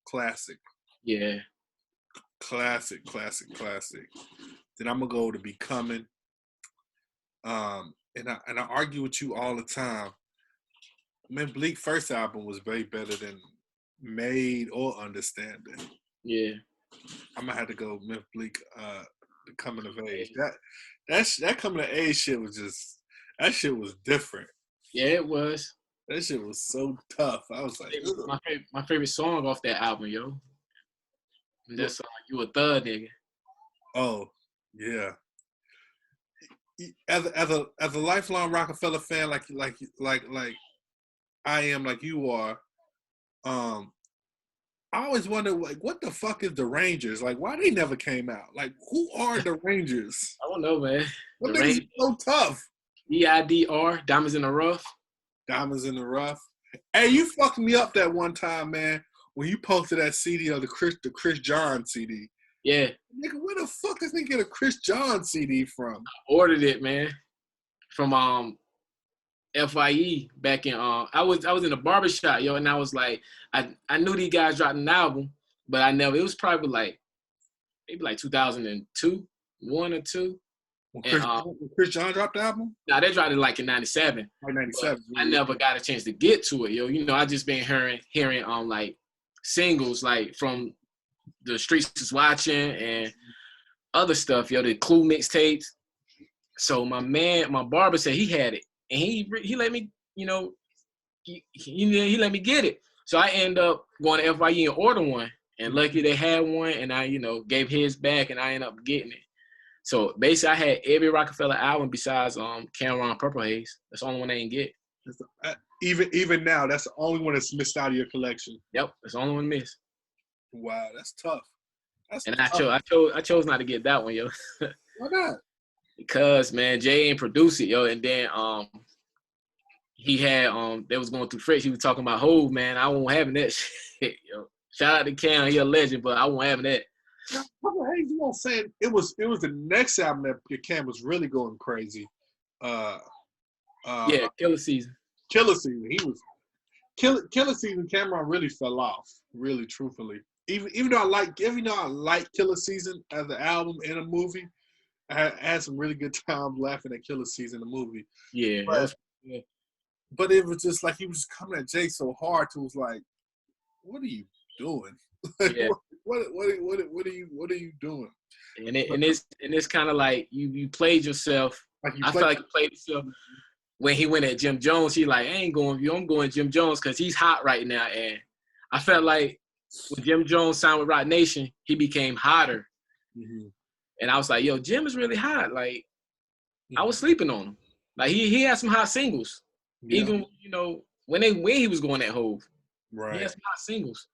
Classic. Yeah. Classic. Then I'm gonna go to Becoming. And I argue with you all the time. Man, Bleak first album was way better than Made or Understanding. Yeah. I'm gonna have to go Myth Bleak, the Coming of Age. That Coming of Age shit was just, that shit was different. Yeah, it was. That shit was so tough. I was like, my favorite song off that album, yo. That song, You a Thug Nigga. Oh, yeah. As a lifelong Rockefeller fan, like I am, like you are, I always wonder, like, what the fuck is the Rangers? Like, why they never came out? Like, who are the Rangers? I don't know, man. What makes it so tough? DIDR, Diamonds in the Rough. Diamonds in the Rough. Hey, you fucked me up that one time, man, when you posted that CD of the Chris John CD. Yeah. Nigga, where the fuck does they get a Chris John CD from? I ordered it, man, from FYE back in I was in a barbershop, yo, and I was like, I knew these guys dropped an album, but I never, it was probably maybe like 2002, 1 or 2. When Chris John dropped the album? Nah, they dropped it like in 97. Like 97. I never got a chance to get to it, yo. You know, I just been hearing like singles like from The Streets Is Watching and other stuff, yo, the Clue mixtapes. So my barber said he had it, and he let me, you know, he let me get it. So I end up going to FYE and order one, and lucky they had one, and I, you know, gave his back, and I ended up getting it. So basically, I had every Rockefeller album besides Cameron Purple Haze. That's the only one I didn't get. Even now, that's the only one that's missed out of your collection. Yep, that's the only one missed. Wow, that's tough. I chose not to get that one, yo. Why not? Because, man, Jay ain't produced it, yo, and then he had they was going through French. He was talking about Hove, man. I won't having that shit, yo. Shout out to Cam, he a legend, but I won't having that. Purple Haze, you know, saying it was the next album that Cam was really going crazy. Yeah, Killer Season. Killer Season. He was Killer Season. Cameron really fell off. Really, truthfully. Even though I like Killer Season as an album and a movie, I had some really good time laughing at Killer Season, the movie. Yeah. But it was just like he was coming at Jay so hard. It was like, what are you doing? Yeah. What are you doing? And it's kind of like you played yourself. I feel like you played yourself when he went at Jim Jones. He like, I ain't going with you. I'm going Jim Jones because he's hot right now. And I felt like when Jim Jones signed with Roc Nation, he became hotter. Mm-hmm. And I was like, yo, Jim is really hot. Like, I was sleeping on him. Like he had some hot singles. Yeah. Even, you know, when he was going at Hove. Right. He had some hot singles.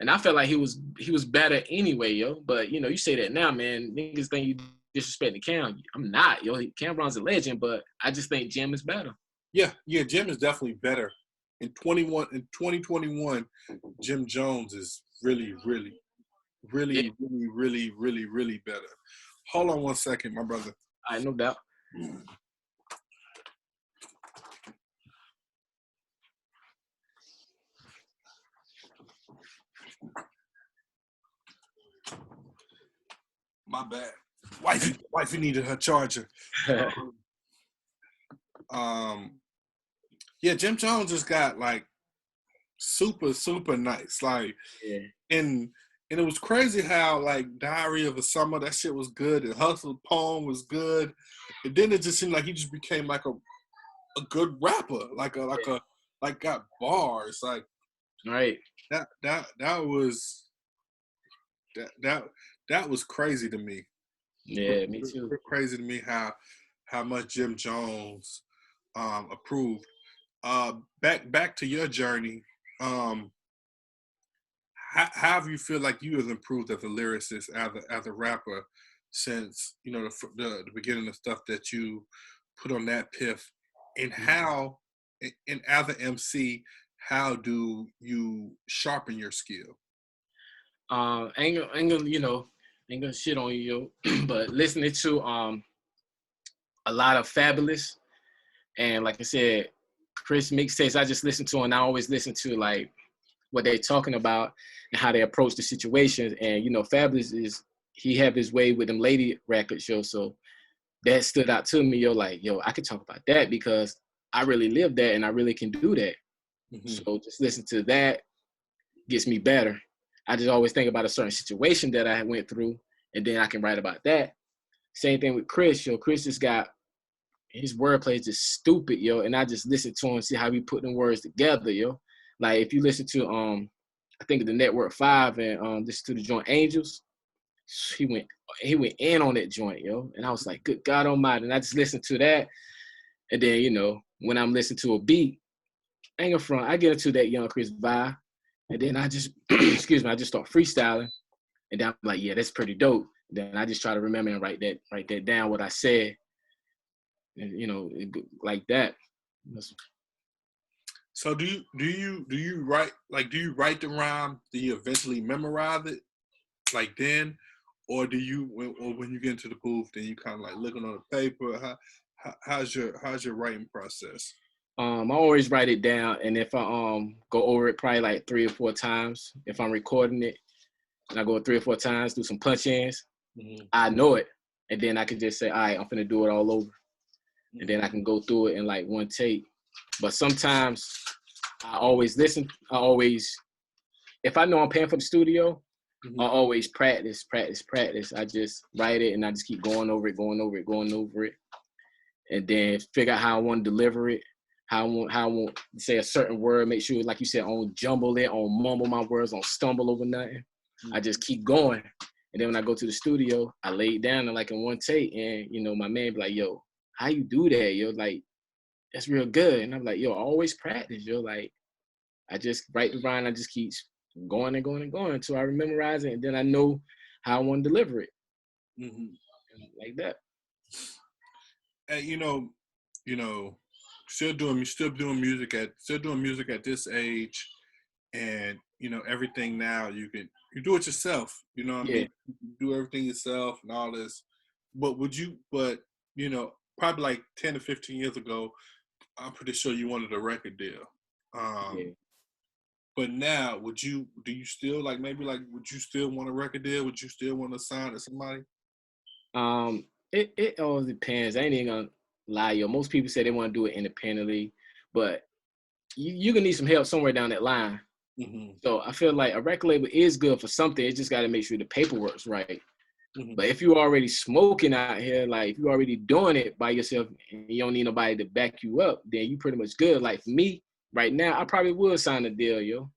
And I felt like he was better anyway, yo. But, you know, you say that now, man. Niggas think you disrespecting Cam. I'm not, yo. Cameron's a legend, but I just think Jim is better. Yeah, Jim is definitely better. In 2021, Jim Jones is really better. Hold on one second, my brother. I no doubt. My bad. Wifey needed her charger. Yeah, Jim Jones just got like super nice. Like, yeah. And it was crazy how like Diary of a Summer, that shit was good, and Hustle Poem was good. And then it just seemed like he just became like a good rapper, like got bars. Like, right. That was crazy to me. Yeah, me too. Crazy to me how much Jim Jones approved. Back to your journey. how you feel like you have improved as a lyricist, as a rapper, since the beginning of stuff that you put on that piff, and how, and as an MC, how do you sharpen your skill? Ain't gonna shit on you, yo. But listening to a lot of Fabulous, and like I said, Chris mixtapes, I just listen to, and I always listen to like what they're talking about and how they approach the situations. And Fabulous he have his way with them lady records, yo. So that stood out to me, yo. Like, yo, I could talk about that because I really live that and I really can do that. Mm-hmm. So just listen to that gets me better. I just always think about a certain situation that I went through, and then I can write about that. Same thing with Chris, yo. Chris just got, his wordplay is just stupid, yo. And I just listen to him, see how he put them words together, yo. Like if you listen to I think of the Network 5 and listen to the joint Angels, he went in on that joint, yo. And I was like, good God Almighty. And I just listened to that. And then, when I'm listening to a beat, I get into that Young Chris vibe. And then I just, I just start freestyling. And then I'm like, yeah, that's pretty dope. Then I just try to remember and write that down, what I said. And, like that. So do you write, like, do you write the rhyme? Do you eventually memorize it, like then, or do you, when you get into the booth, then you kind of like looking on the paper? How's your writing process? I always write it down, and if I go over it probably like 3 or 4 times, if I'm recording it, and I go 3 or 4 times, do some punch-ins, mm-hmm. I know it, and then I can just say, all right, I'm finna do it all over, mm-hmm. and then I can go through it in like one take. But sometimes I always listen. If I know I'm paying for the studio, mm-hmm. I always practice. I just write it and I just keep going over it. And then figure out how I want to deliver it, how I want to say a certain word, make sure, like you said, I don't jumble it, I don't mumble my words, I don't stumble over nothing. Mm-hmm. I just keep going. And then when I go to the studio, I lay it down in one take, and, my man be like, yo, how you do that, yo? Like, that's real good. And I'm like, yo, I always practice, yo. Like, I just write the rhyme, I just keep going until I memorize it, and then I know how I want to deliver it. Mm-hmm. Like that. And still doing music at this age, and everything now you do it yourself. You know what I mean? You do everything yourself and all this. But probably like 10 to 15 years ago, I'm pretty sure you wanted a record deal. But now, do you still would you still want a record deal? Would you still want to sign to somebody? It all depends. I ain't even gonna lie, yo. Most people say they want to do it independently, but you gonna need some help somewhere down that line. Mm-hmm. So I feel like a record label is good for something. It just got to make sure the paperwork's right. Mm-hmm. But if you're already smoking out here, like if you're already doing it by yourself and you don't need nobody to back you up, then you pretty much good. Like for me, right now, I probably would sign a deal, yo.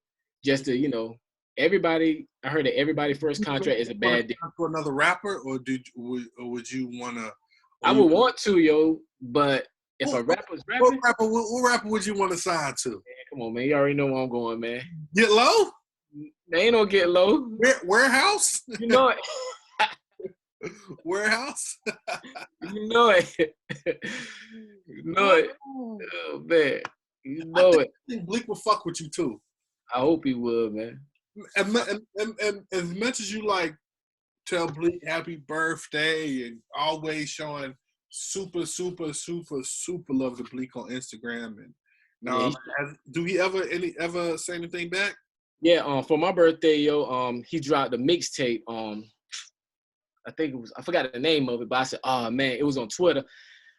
Just to, I heard that everybody first contract is a bad deal. For another rapper, or would you want to? I would want to, yo, but if a rapper's rapping, what rapper would you want to sign to? Man, come on, man, you already know where I'm going, man. Get Low? They ain't no Get Low. Warehouse? You know it. Warehouse? You know it. You know it. Oh, man. You know it. I think Bleak will fuck with you too. I hope he would, man. And as much as you like tell Bleak happy birthday and always showing super love to Bleak on Instagram, and now do he ever say anything back? Yeah, for my birthday, yo, he dropped a mixtape. I think it was, I forgot the name of it, but I said, oh man, it was on Twitter,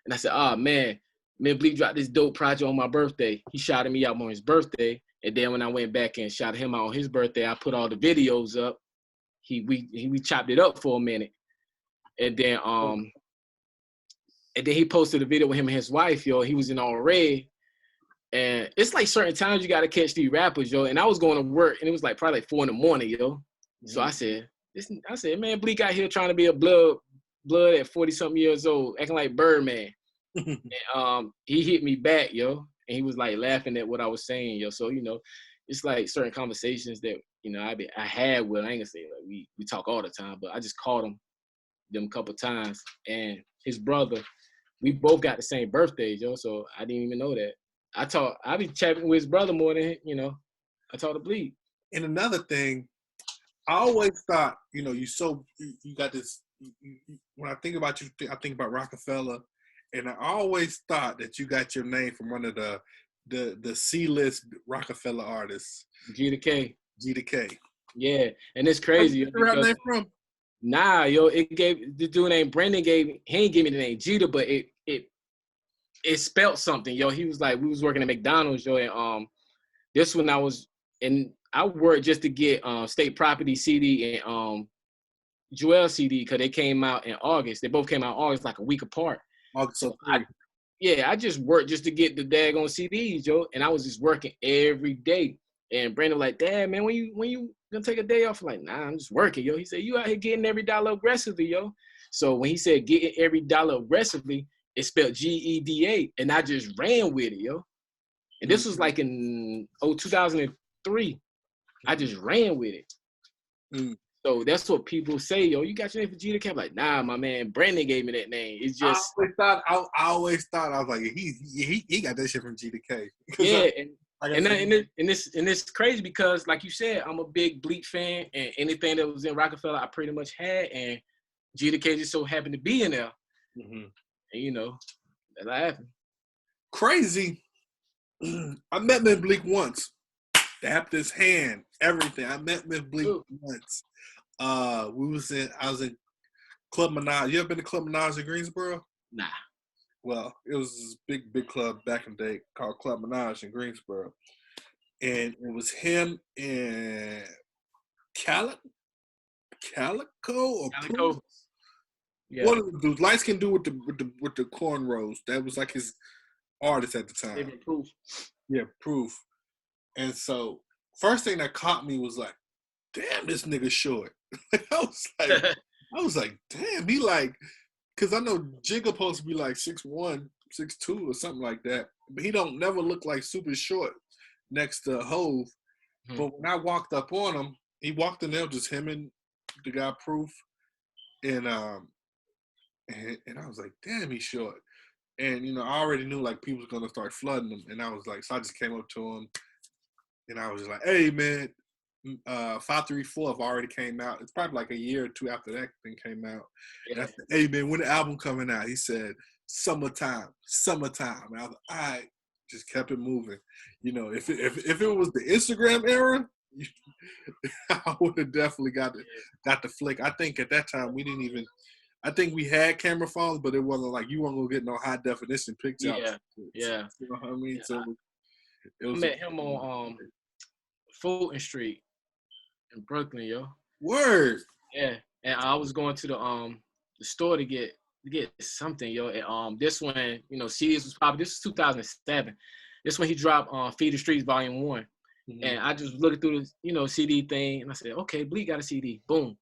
and I said, oh man, Bleak dropped this dope project on my birthday. He shouted me out on his birthday. And then when I went back and shot him out on his birthday, I put all the videos up. We chopped it up for a minute. And then he posted a video with him and his wife, yo. He was in all red. And it's like certain times you gotta catch these rappers, yo. And I was going to work, and it was like probably like 4 in the morning, yo. Mm-hmm. So I said, man, Bleak out here trying to be a blood at 40-something years old, acting like Birdman. And he hit me back, yo. And he was like laughing at what I was saying, yo. So, it's like certain conversations that, you know, I had with, I ain't gonna say like we talk all the time, but I just called them a couple times. And his brother, we both got the same birthdays, yo. So I didn't even know that. I be chatting with his brother more than, you know, I talk to Bleed. And another thing, I always thought, you know, you got this. When I think about you, I think about Rockefeller, and I always thought that you got your name from one of the C-list Rockefeller artists, Geda K. Geda K. Yeah, and it's crazy. Where that name from? Nah, yo, it gave the dude named Brandon he ain't give me the name Geda, but it spelt something, yo. He was like, we was working at McDonald's, yo, and this one I worked just to get State Property CD and Joel CD because they came out in August. They both came out in August, like a week apart. August. So I just worked just to get the daggone CDs, yo, and I was just working every day. And Brandon was like, Dad, man, when you gonna take a day off? I'm like, nah, I'm just working, yo. He said, you out here getting every dollar aggressively, yo. So when he said getting every dollar aggressively, it spelled GEDA, and I just ran with it, yo. And this was like in 2003. I just ran with it. So that's what people say, yo. You got your name for Geda K? I'm like, nah, my man, Brandon gave me that name. It's just I always thought I was like, he got that shit from Geda K. Yeah, and it's crazy because, like you said, I'm a big Bleak fan, and anything that was in Rockefeller, I pretty much had, and Geda K just so happened to be in there. And you know, that's what happened. Crazy. I met Miss Bleak once. Dapped his hand, everything. I met Miss Bleak once. I was in Club Minaj. You ever been to Club Minaj in Greensboro? Nah. Well, it was this big club back in the day called Club Minaj in Greensboro. And it was him and Calico or Proof. Yeah. One of the dudes, light skin dude with the cornrows. That was like his artist at the time. Proof. Yeah, Proof. And so first thing that caught me was like, damn, this nigga short. I was like, damn, he like, cause I know Jigga supposed to be like 6'1", 6'2", or something like that. But he don't never look like super short next to Hove. But when I walked up on him, he walked in there, just him and the guy Proof. And I was like, damn, he's short. And, you know, I already knew like people was gonna start flooding him. And I was like, so I just came up to him and I was just like, hey man, 534 already came out. It's probably like a year or two after that thing came out. And I said, hey man, when the album coming out? He said, summertime. And I was like, all right, just kept it moving. You know, if it was the Instagram era, I would have definitely got the flick. I think at that time I think we had camera phones, but it wasn't like you weren't gonna get no high definition pictures. Yeah. You know what I mean? Yeah. So I met him on Fulton Street in Brooklyn, yo. Word. Yeah, and I was going to the store to get something, yo. And this one, you know, CDs was probably, this is 2007. This one he dropped Feed the Streets Volume 1. And I just looking through the, you know, CD thing, and I said, okay, Bleak got a CD. Boom.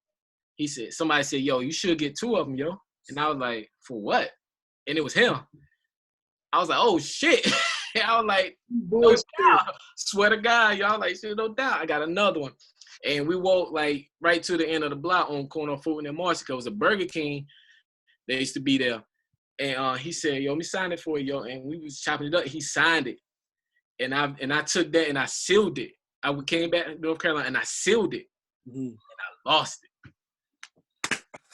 Somebody said, yo, you should get 2 of them, yo. And I was like, for what? And it was him. I was like, oh shit. I was like, no doubt. Swear to God, y'all, like, shit, no doubt. I got another one. And we walked like right to the end of the block on corner of Fulton and Marcy. It was a Burger King. They used to be there. And he said, yo, let me sign it for you, yo. And we was chopping it up. He signed it. And I took that and I sealed it. I came back to North Carolina and I sealed it. And I lost it.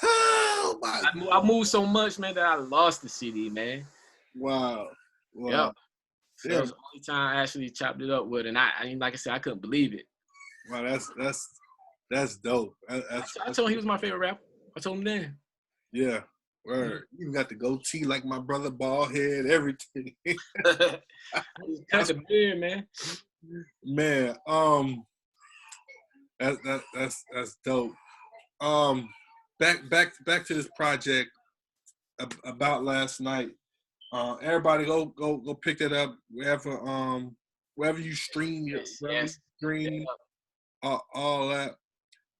Oh my God. I moved so much, man, that I lost the CD, man. Wow. Yep. So that was the only time I actually chopped it up with, and I like I said, I couldn't believe it. Wow, that's dope. I told him he was my favorite rapper. I told him then. Yeah. Word. You got the goatee like my brother, bald head, everything. That's a beard, man. Man, that's dope. Back to this project about last night. Everybody go pick that up wherever you stream stream all that.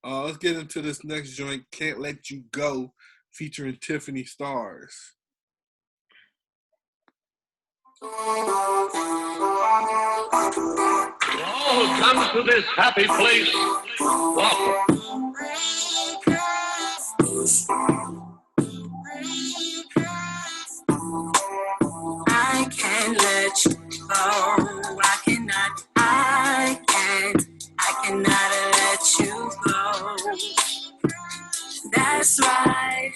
Let's get into this next joint, Can't Let You Go, featuring Tiffany Stars. All come to this happy place. Welcome. I can't let you go. I cannot let you go. That's right.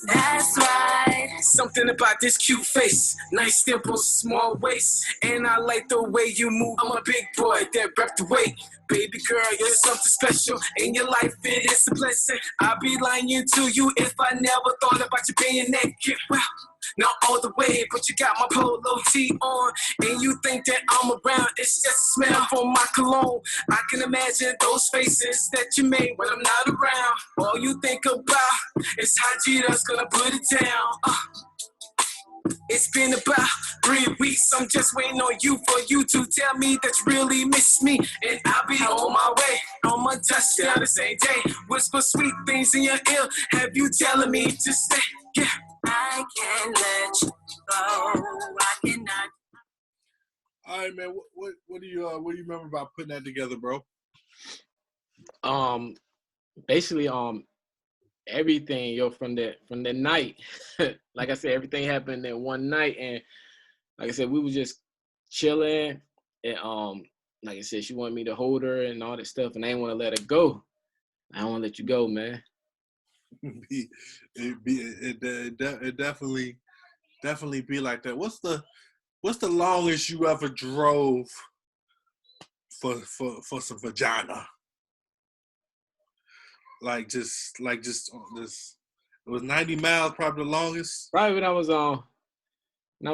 That's right. Something about this cute face, nice dimples, small waist, and I like the way you move. I'm a big boy that rep the weight. Baby girl, you're something special in your life. It is a blessing. I'd be lying to you if I never thought about you being naked. Well, not all the way, but you got my polo tee on, and you think that I'm around. It's just a smell from my cologne. I can imagine those faces that you made when I'm not around. All you think about is how Gita's gonna put it down. It's been about 3 weeks. I'm just waiting on you for you to tell me that you really miss me, and I'll be on my way, on my touchdown the same day. Whisper sweet things in your ear, have you telling me to stay? Yeah. I can't let you go. I cannot. All right, man. What do you remember about putting that together, bro? Basically, everything, yo, from the night. Like I said, everything happened in one night, and like I said, we was just chilling, and like I said, she wanted me to hold her and all that stuff, and I didn't want to let her go. I don't want to let you go, man. It definitely be like that. What's the longest you ever drove for some vagina? Like just this. It was 90 miles, probably the longest. Right when I was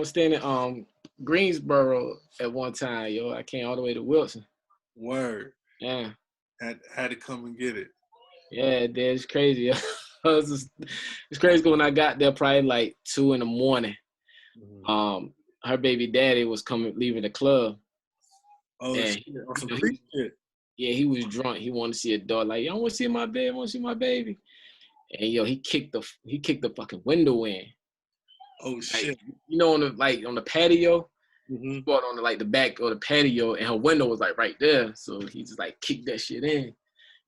staying in Greensboro at one time, yo. I came all the way to Wilson. Word. Yeah. Had to come and get it. Yeah, dude, it's crazy. It's crazy when I got there probably like 2 a.m. Mm-hmm. Her baby daddy was leaving the club. Oh, and he was drunk. He wanted to see a dog. Like, yo, I want to see my baby. I want to see my baby. And yo, he kicked the fucking window in. Oh shit! Like, you know, on the patio. Mm-hmm. Brought on the back of the patio, and her window was like right there. So he just like kicked that shit in.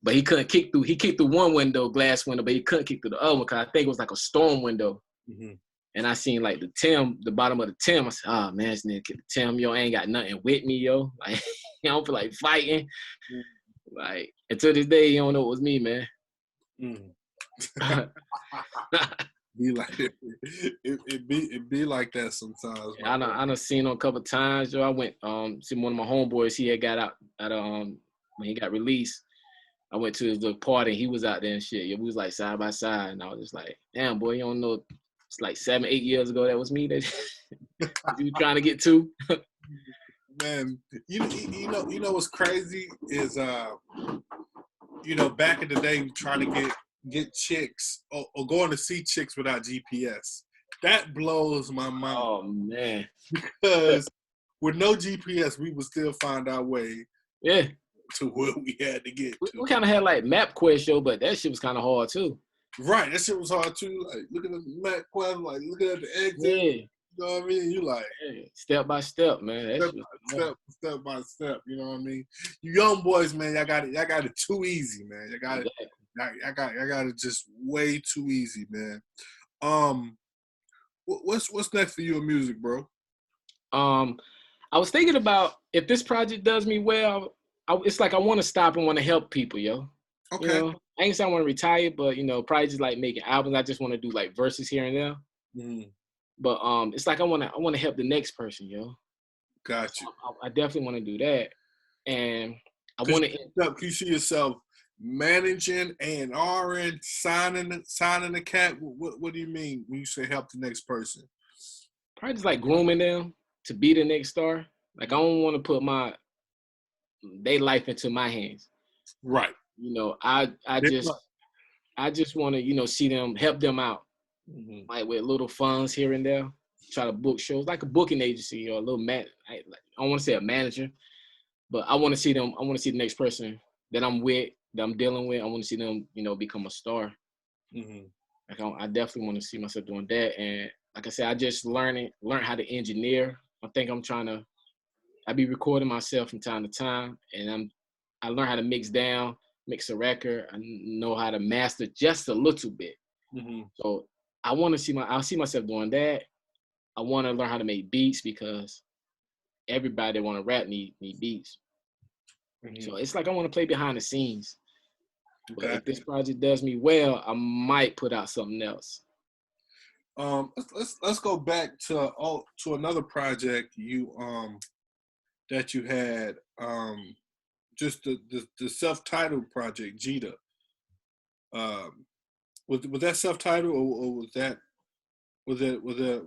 But he couldn't kick through. He kicked through one glass window, but he couldn't kick through the other one because I think it was like a storm window. Mm-hmm. And I seen like the bottom of the Tim. I said, oh man, this nigga kicked the Tim, yo. I ain't got nothing with me, yo. Like, I don't feel like fighting. Mm-hmm. Like, until this day, you don't know it was me, man. Mm. Be like it be like that sometimes. Yeah, I done seen him a couple times, yo. I went see one of my homeboys. He had got out when he got released. I went to his little party. He was out there and shit. Yeah, we was like side by side, and I was just like, "Damn, boy, you don't know? It's like 7-8 years ago. That was me that you were trying to get to." Man, you know what's crazy is back in the day trying to get chicks or going to see chicks without GPS. That blows my mind. Oh man, because with no GPS, we would still find our way. Yeah. To where we had to get to. We kind of had like MapQuest show, but that shit was kind of hard too. Right, that shit was hard too. Like looking at the MapQuest, like looking at the exit. Yeah. You know what I mean? You like step by step, man. Step by step. You know what I mean? You young boys, man, y'all got it too easy, man. I got it just way too easy, man. What's next for you in music, bro? I was thinking about if this project does me well. It's like I want to stop and want to help people, yo. Okay. You know, I ain't saying I want to retire, but probably just like making albums. I just want to do like verses here and there. Mm-hmm. But it's like I want to help the next person, yo. Got you. I definitely want to do that, and I want to. Can you see yourself managing A&Ring, signing the cat? What do you mean when you say help the next person? Probably just like grooming them to be the next star. Like I don't want to put their life into my hands. Right. I just want to, see them, help them out. Mm-hmm. Like with little funds here and there. Try to book shows like a booking agency or a little I don't want to say a manager, but I want to see them. I want to see the next person that I'm with, that I'm dealing with. I want to see them, become a star. Mm-hmm. Like I definitely want to see myself doing that. And like I said, I just learned how to engineer. I be recording myself from time to time, and I learned how to mix a record. I know how to master just a little bit. Mm-hmm. So I'll see myself doing that. I want to learn how to make beats because everybody that want to rap need beats. Mm-hmm. So it's like I want to play behind the scenes. But if this project does me well, I might put out something else. Let's go back to another project that you had, just the self-titled project, Geda. Was that self-titled or was that Geda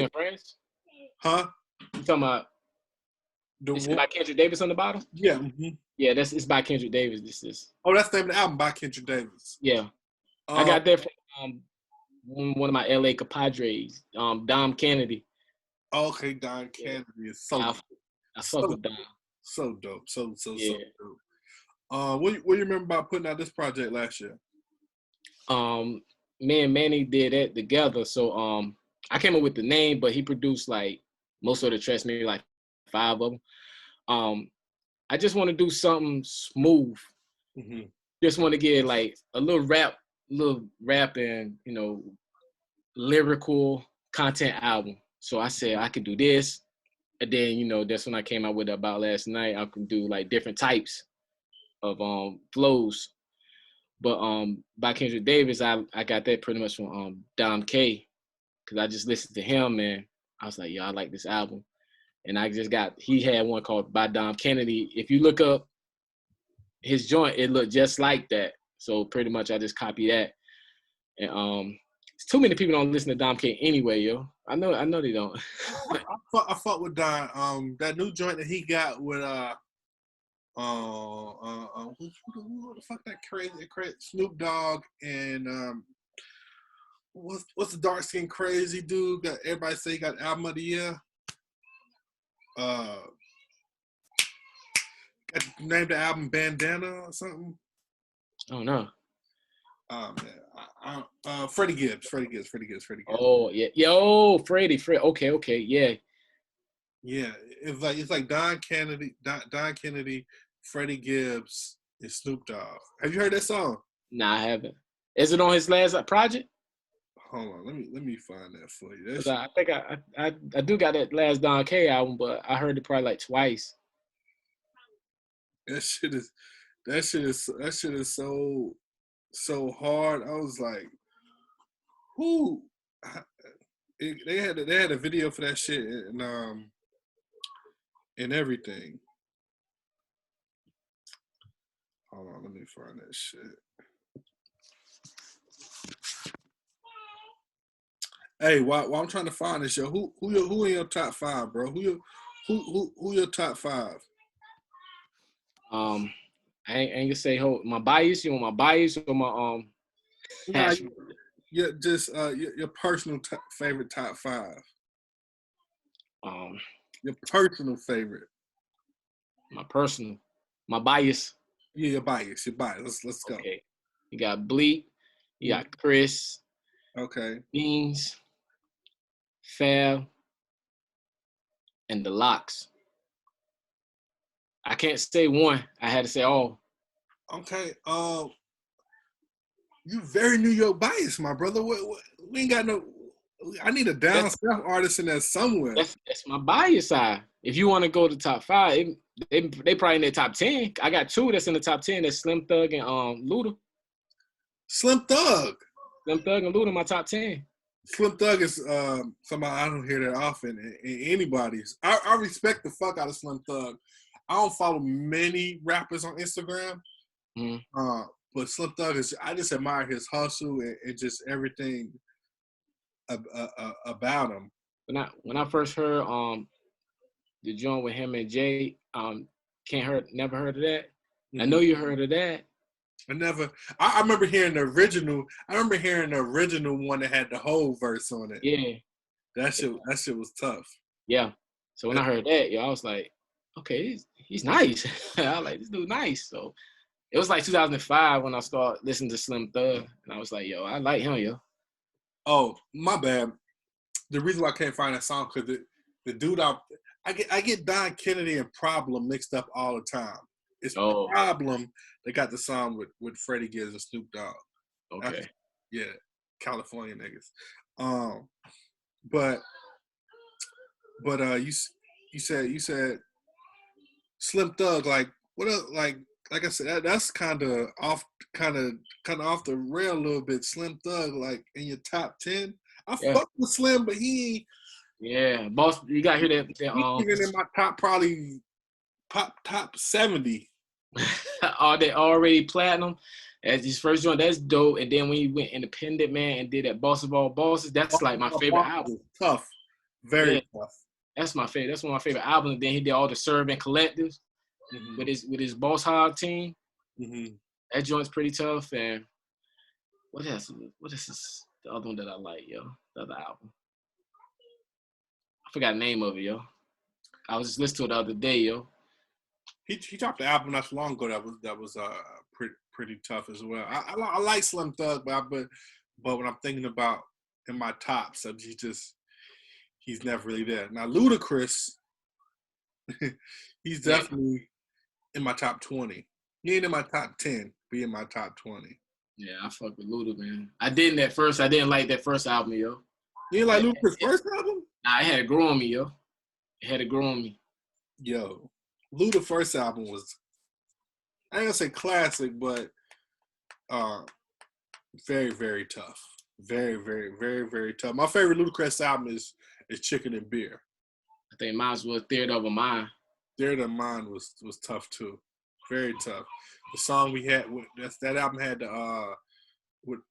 and Friends? Huh? You talking about it's by Kendrick Davis on the bottom? Yeah. Mm-hmm. Yeah, it's by Kendrick Davis. This is. Oh, that's the name of the album, by Kendrick Davis. Yeah. I got that from one of my LA compadres, Dom Kennedy. Okay, Don Kennedy is so I fuck with Dom. So dope. So yeah. dope. What do you remember about putting out this project last year? Me and Manny did that together. So I came up with the name, but he produced like most of the tracks, maybe like 5 of them. I just want to do something smooth. Mm-hmm. Just want to get like a little rap and, you know, lyrical content album. So I said I could do this. And then, you know, that's when I came out with About Last Night. I could do like different types of flows. But by Kendrick Davis, I got that pretty much from Dom K, because I just listened to him and I was like, I like this album. And he had one called By Dom Kennedy. If you look up his joint, it looked just like that. So pretty much I just copied that. And too many people don't listen to Dom K anyway, yo. I know they don't. I fuck with Don. That new joint that he got with who the fuck that crazy Snoop Dogg and what's the dark skin crazy dude that everybody say he got album of the year? Named the album Bandana or something. Oh no. Man, Freddie Gibbs. Oh yeah, yo, Freddie. Okay, yeah. Yeah, it's like Don Kennedy, Freddie Gibbs, and Snoop Dogg. Have you heard that song? Nah, I haven't. Is it on his last project? Hold on, let me find that for you. I think I do got that last Don K album, but I heard it probably like twice. That shit is so hard. I was like, who? They had a video for that shit and everything. Hold on, let me find that shit. Hey, while I'm trying to find this, yo, who in your top 5, bro? Who your top 5? I ain't gonna say my bias. You want my bias or my Yeah, just your personal favorite top 5. Your personal favorite. My bias. Yeah, your bias. Let's go. Okay. You got Bleak. You got Chris. Okay. Beans. Fab. And the Locks. I can't say one. I had to say all. Okay. You very New York biased, my brother. We ain't got no. I need a down south artist in there somewhere. That's my bias side. If you want to go to top 5, they probably in their top 10. I got 2 that's in the top 10. That's Slim Thug and Luda. Slim Thug and Luda in my top 10. Slim Thug is somebody I don't hear that often in anybody's. I respect the fuck out of Slim Thug. I don't follow many rappers on Instagram. Mm-hmm. But Slim Thug I just admire his hustle and just everything about him. When I first heard the joint with him and Jay, never heard of that. Mm-hmm. I know you heard of that. I remember hearing the original. I remember hearing the original one that had the whole verse on it. Yeah. That shit was tough. Yeah. So when I heard that, I was like, okay, he's nice. I was like, this dude nice. So it was like 2005 when I started listening to Slim Thug, and I was like, yo, I like him, yo. Oh, my bad. the reason why I can't find that song because the dude I get Don Kennedy and Problem mixed up all the time. It's Problem that got the song with Freddie Gibbs and Snoop Dogg. Okay. Yeah, California niggas. But you said Slim Thug, like what else, like I said, that's kind of off the rail a little bit. Slim Thug, like in your top 10. I fuck with Slim, but he boss. You got to hear that. He's in my top 70. All that already platinum. As his first joint, that's dope. And then when he went independent, man, and did that Boss of All Bosses, that's like my favorite album. Tough, very tough. That's my favorite. That's one of my favorite albums. And then he did all the Serve and Collectives with his Boss Hog team. That joint's pretty tough. And what else? What is the other one that I like, yo? The other album. I forgot the name of it, yo. I was just listening to it the other day, yo. He dropped the album not too long ago that was pretty tough as well. I like Slim Thug, but when I'm thinking about in my top subs, he's never really there. Now Ludacris, he's definitely in my top 20. He ain't in my top 10, be in my top 20. Yeah, I fuck with Luda, man. I didn't like that first album, yo. You didn't like Ludacris' first album? Nah, it had to grow on me, yo. It had to grow on me. Yo, Luda first album was, I ain't gonna say classic, but very, very tough. Very, very, very, very tough. My favorite Ludacris album is Chicken and Beer. I think mine was Theater of a Mind. Theater of a Mind was tough too. Very tough. The song we had, that album had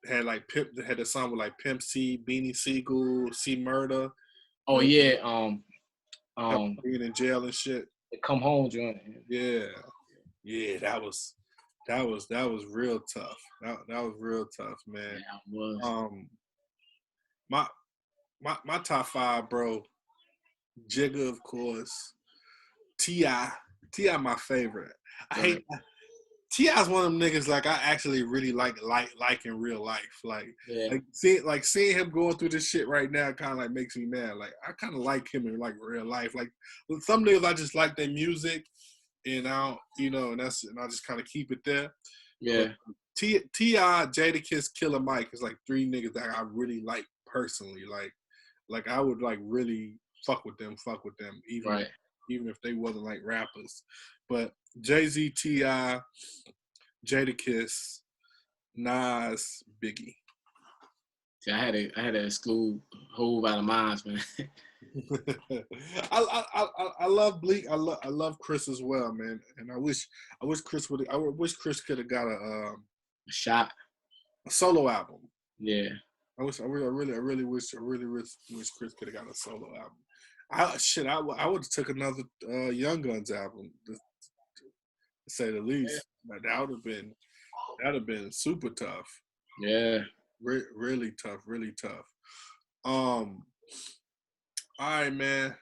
had like Pimp, had a song with like Pimp C, Beanie Siegel, C Murder. Oh yeah, being in jail and shit. Come Home joint. Yeah, that was real tough. That was real tough, man. Yeah, it was. My top 5, bro. Jigga, of course. T.I. my favorite. I hate T.I.'s one of them niggas like I actually really like in real life. Like seeing him going through this shit right now kind of like makes me mad. Like I kind of like him in like real life. Like some niggas I just like their music, and I just kind of keep it there. Yeah. T.I., Jadakiss, Killer Mike is like 3 niggas that I really like personally. Like I would like really fuck with them even if they wasn't like rappers. But Jay-Z, T.I., Jadakiss, Nas, Biggie. See, I had to exclude Hove out of mine, man. I love Bleak. I love Chris as well, man. And I wish Chris could have got a shot, a solo album. Yeah. I really wish Chris could have got a solo album. I would have took another Young Guns album, to say the least. Yeah. That would have been super tough. Yeah. Really tough. All right, man.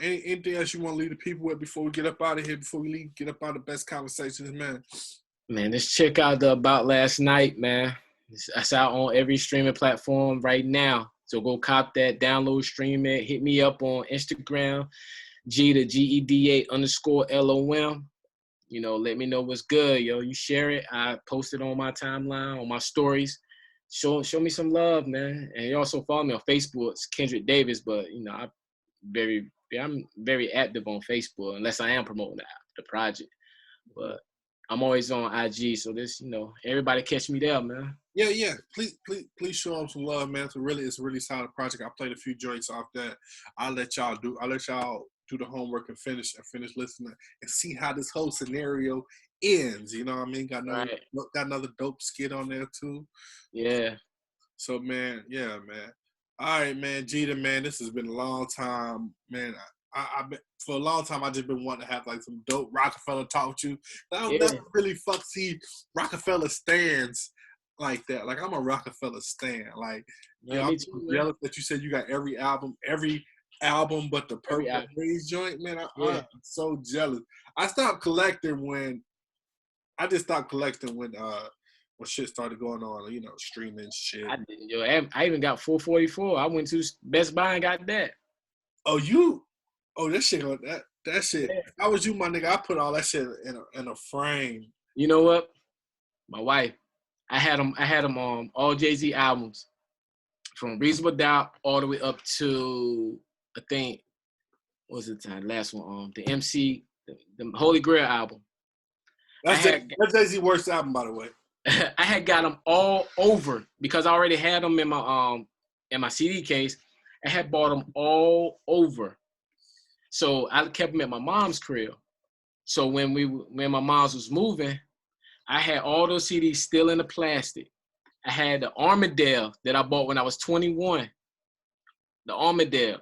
Anything else you want to leave the people with before we get up out of here? Before we get up out of Best Conversations, man. Man, let's check out the About Last Night, man. It's out on every streaming platform right now. So go cop that, download, stream it. Hit me up on Instagram, Geda, GEDA_LOM. Let me know what's good, yo. You share it. I post it on my timeline, on my stories. Show me some love, man. And you also follow me on Facebook. It's Kendrick Davis, but I'm very active on Facebook unless I am promoting the project. But I'm always on IG, so this, everybody catch me there, man. Yeah. Please show them some love, man. It's a really solid project. I played a few joints off that. I'll let y'all do the homework and finish listening and see how this whole scenario ends. You know what I mean? Got another dope skit on there too. Yeah. So man, yeah, man. All right, man, Geda, man. This has been a long time, man. I've been for a long time. I just been wanting to have like some dope Rockefeller talk with you. I never really see Rockefeller stands like that. Like I'm a Rockefeller stan. Like I'm jealous that you said you got every album but the Purple Haze joint, man. I'm so jealous. I just stopped collecting when when shit started going on, you know, streaming shit. I even got 444. I went to Best Buy and got that. Oh, that shit, that shit. If I was you, my nigga, I put all that shit in a frame. You know what? My wife, I had them all Jay-Z albums, from Reasonable Doubt all the way up to, I think, what was the last one? The MC, the Holy Grail album. That's Jay-Z's worst album, by the way. I had got them all over because I already had them in my CD case. I had bought them all over, so I kept them at my mom's crib. So when my mom's was moving, I had all those CDs still in the plastic. I had the Armadale that I bought when I was 21. The Armadale.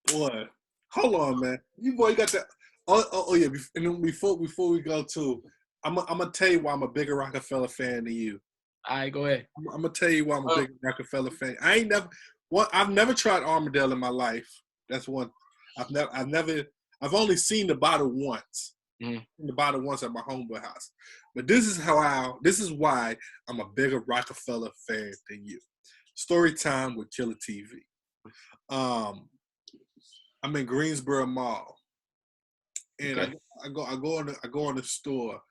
Boy, hold on, man. You got that. Oh yeah. And then before we go to, I'm gonna tell you why I'm a bigger Rockefeller fan than you. All right, go ahead. I'm gonna tell you why I'm a bigger Rockefeller fan. I've never tried Armadale in my life. That's one. I've only seen the bottle once. The bottle once at my homeboy house. But this is why I'm a bigger Rockefeller fan than you. Story time with Killer TV. I'm in Greensboro Mall, and okay. I go in the store,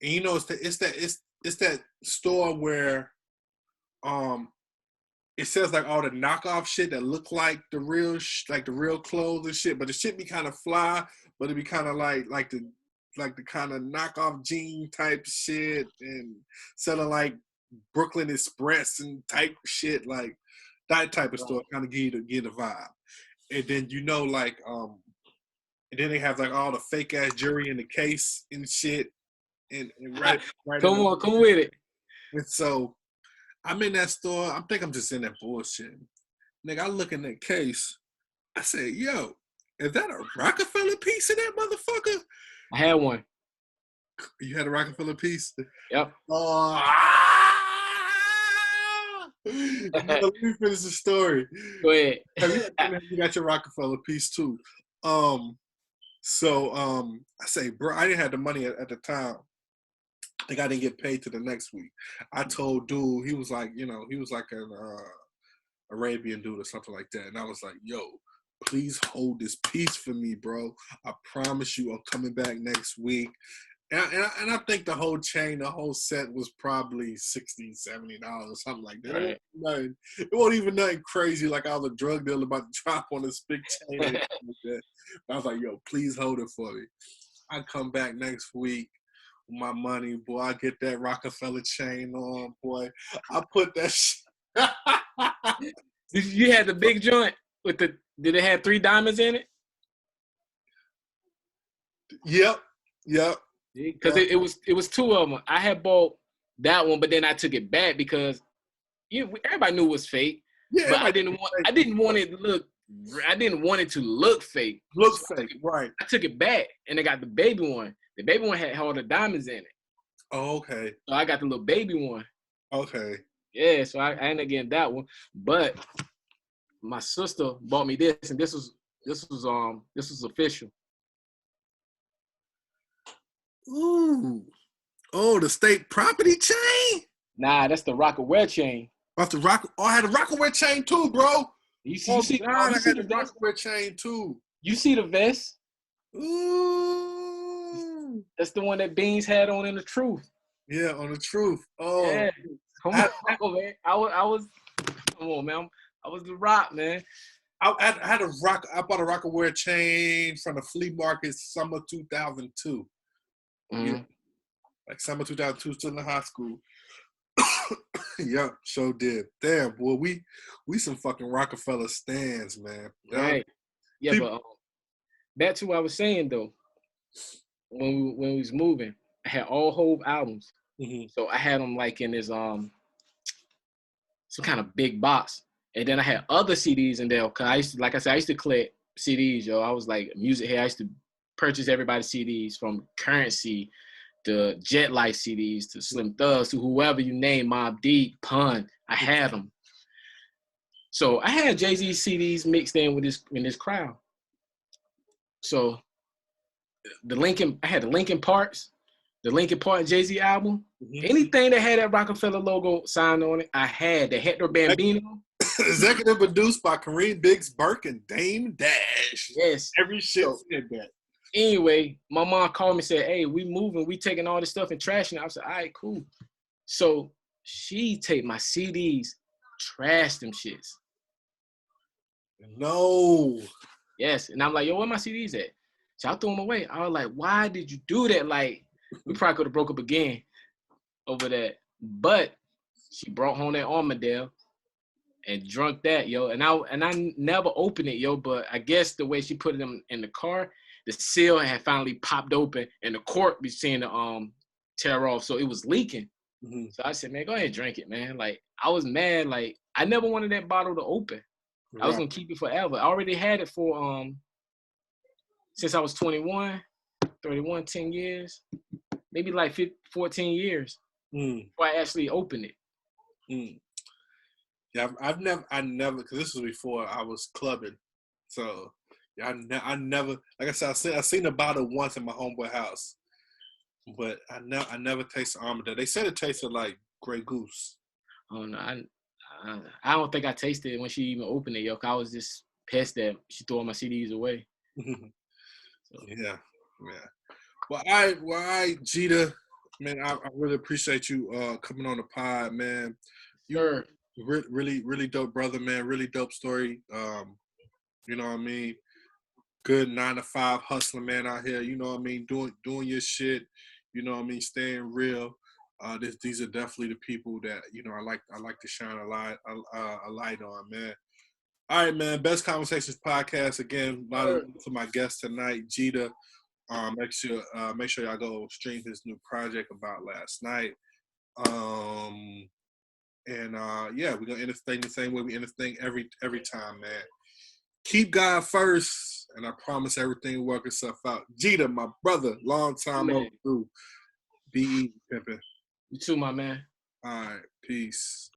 and you know it's that store where it sells like all the knockoff shit that look like the real clothes and shit, but the shit be kind of fly, but it be kind of like the kind of knockoff jean type shit, and selling like Brooklyn Express and type shit, like that type of store, kind of give the vibe. And then and then they have like all the fake ass jewelry in the case and shit, and right. Come with it. And so I'm in that store. I think I'm just in that bullshit. Nigga, I look in that case. I say, yo, is that a Rockefeller piece in that motherfucker? I had one. You had a Rockefeller piece? Yep. Let me finish the story. Go ahead. You got your Rockefeller piece too. So I say, bro, I didn't have the money at the time. I think I didn't get paid till the next week. I told dude, he was like an Arabian dude or something like that. And I was like, yo, please hold this piece for me, bro. I promise you I'm coming back next week. And I think the whole chain, the whole set was probably $60, $70, something like that. Right. It wasn't even nothing crazy like I was a drug dealer about to drop on this big chain. Like that. I was like, yo, please hold it for me. I come back next week with my money, boy. I get that Rockefeller chain on, boy. I put that shit. You had the big joint with did it have 3 diamonds in it? Yep. Because it was 2 of them. I had bought that one, but then I took it back because everybody knew it was fake. Yeah, but I didn't want it to look fake. Right. I took it back and I got the baby one. The baby one had all the diamonds in it. Oh, okay. So I got the little baby one. Okay. Yeah, so I ended up getting that one. But my sister bought me this, and this was official. Ooh. Oh, the state property chain? Nah, that's the Rockaware chain. I had a Rockaware chain too, bro. You see the Rockaware chain too. You see the vest? Ooh. That's the one that Beans had on in The Truth. Yeah, on The Truth. Oh. Yeah. Come on, man. I was come on, man. I was the Rock, man. I bought a Rockaware chain from the flea market summer 2002. Yeah. Like summer 2002, still in high school. Yeah, sure did. Damn, boy, we some fucking Rockefeller stands, man. Right. Yeah, but back to what I was saying though. When we was moving, I had all Hove albums. Mm-hmm. So I had them like in this some kind of big box, and then I had other CDs in there. Cause I used to collect CDs, yo. I was like music head. I used to purchase everybody's CDs from Currency, the Jet Life CDs, to Slim Thugs, to whoever you name, Mobb Deep, Pun. I had them. So I had Jay-Z CDs mixed in with this crowd. So I had the Linkin Parks, the Linkin Park and Jay-Z album, anything that had that Rockefeller logo signed on it, I had. The Hector Bambino. Executive produced by Kareem Biggs Burke and Dame Dash. Yes. Every shit said that. Anyway, my mom called me and said, hey, we moving. We taking all this stuff and trashing it. I said, all right, cool. So she take my CDs, trash them shits. No. Yes. And I'm like, yo, where my CDs at? So I threw them away. I was like, why did you do that? Like, we probably could have broke up again over that. But she brought home that Armadale and drunk that, yo. And I never opened it, yo. But I guess the way she put them in the car, the seal had finally popped open and the cork be seeing the tear off. So it was leaking. Mm-hmm. So I said, man, go ahead and drink it, man. Like, I was mad. Like, I never wanted that bottle to open. Right. I was going to keep it forever. I already had it for, since I was 21, 31, 10 years, maybe like 14 years before I actually opened it. Yeah, I never, because this was before I was clubbing. So, yeah, I never, like I said, I seen the bottle once in my homeboy house. But I never tasted Armadale. They said it tasted like Grey Goose. Oh no, I don't think I tasted it when she even opened it, yo. I was just pissed that she threw all my CDs away. So. Yeah. Well, all right, Geda, man, I really appreciate you coming on the pod, man. You're really dope brother, man. Really dope story. You know what I mean? Good 9-to-5 hustling man out here. You know what I mean? Doing your shit. You know what I mean? Staying real. These are definitely the people that, you know, I like to shine a light on, man. All right, man. Best Conversations podcast again. A lot of to my guest tonight, Geda. Make sure y'all go stream his new project about last night. Yeah, we're gonna end this thing the same way we end this thing every time, man. Keep God first, and I promise everything will work itself out. Geda, my brother, long time overdue. Be easy, pimpin'. You too, my man. All right, peace.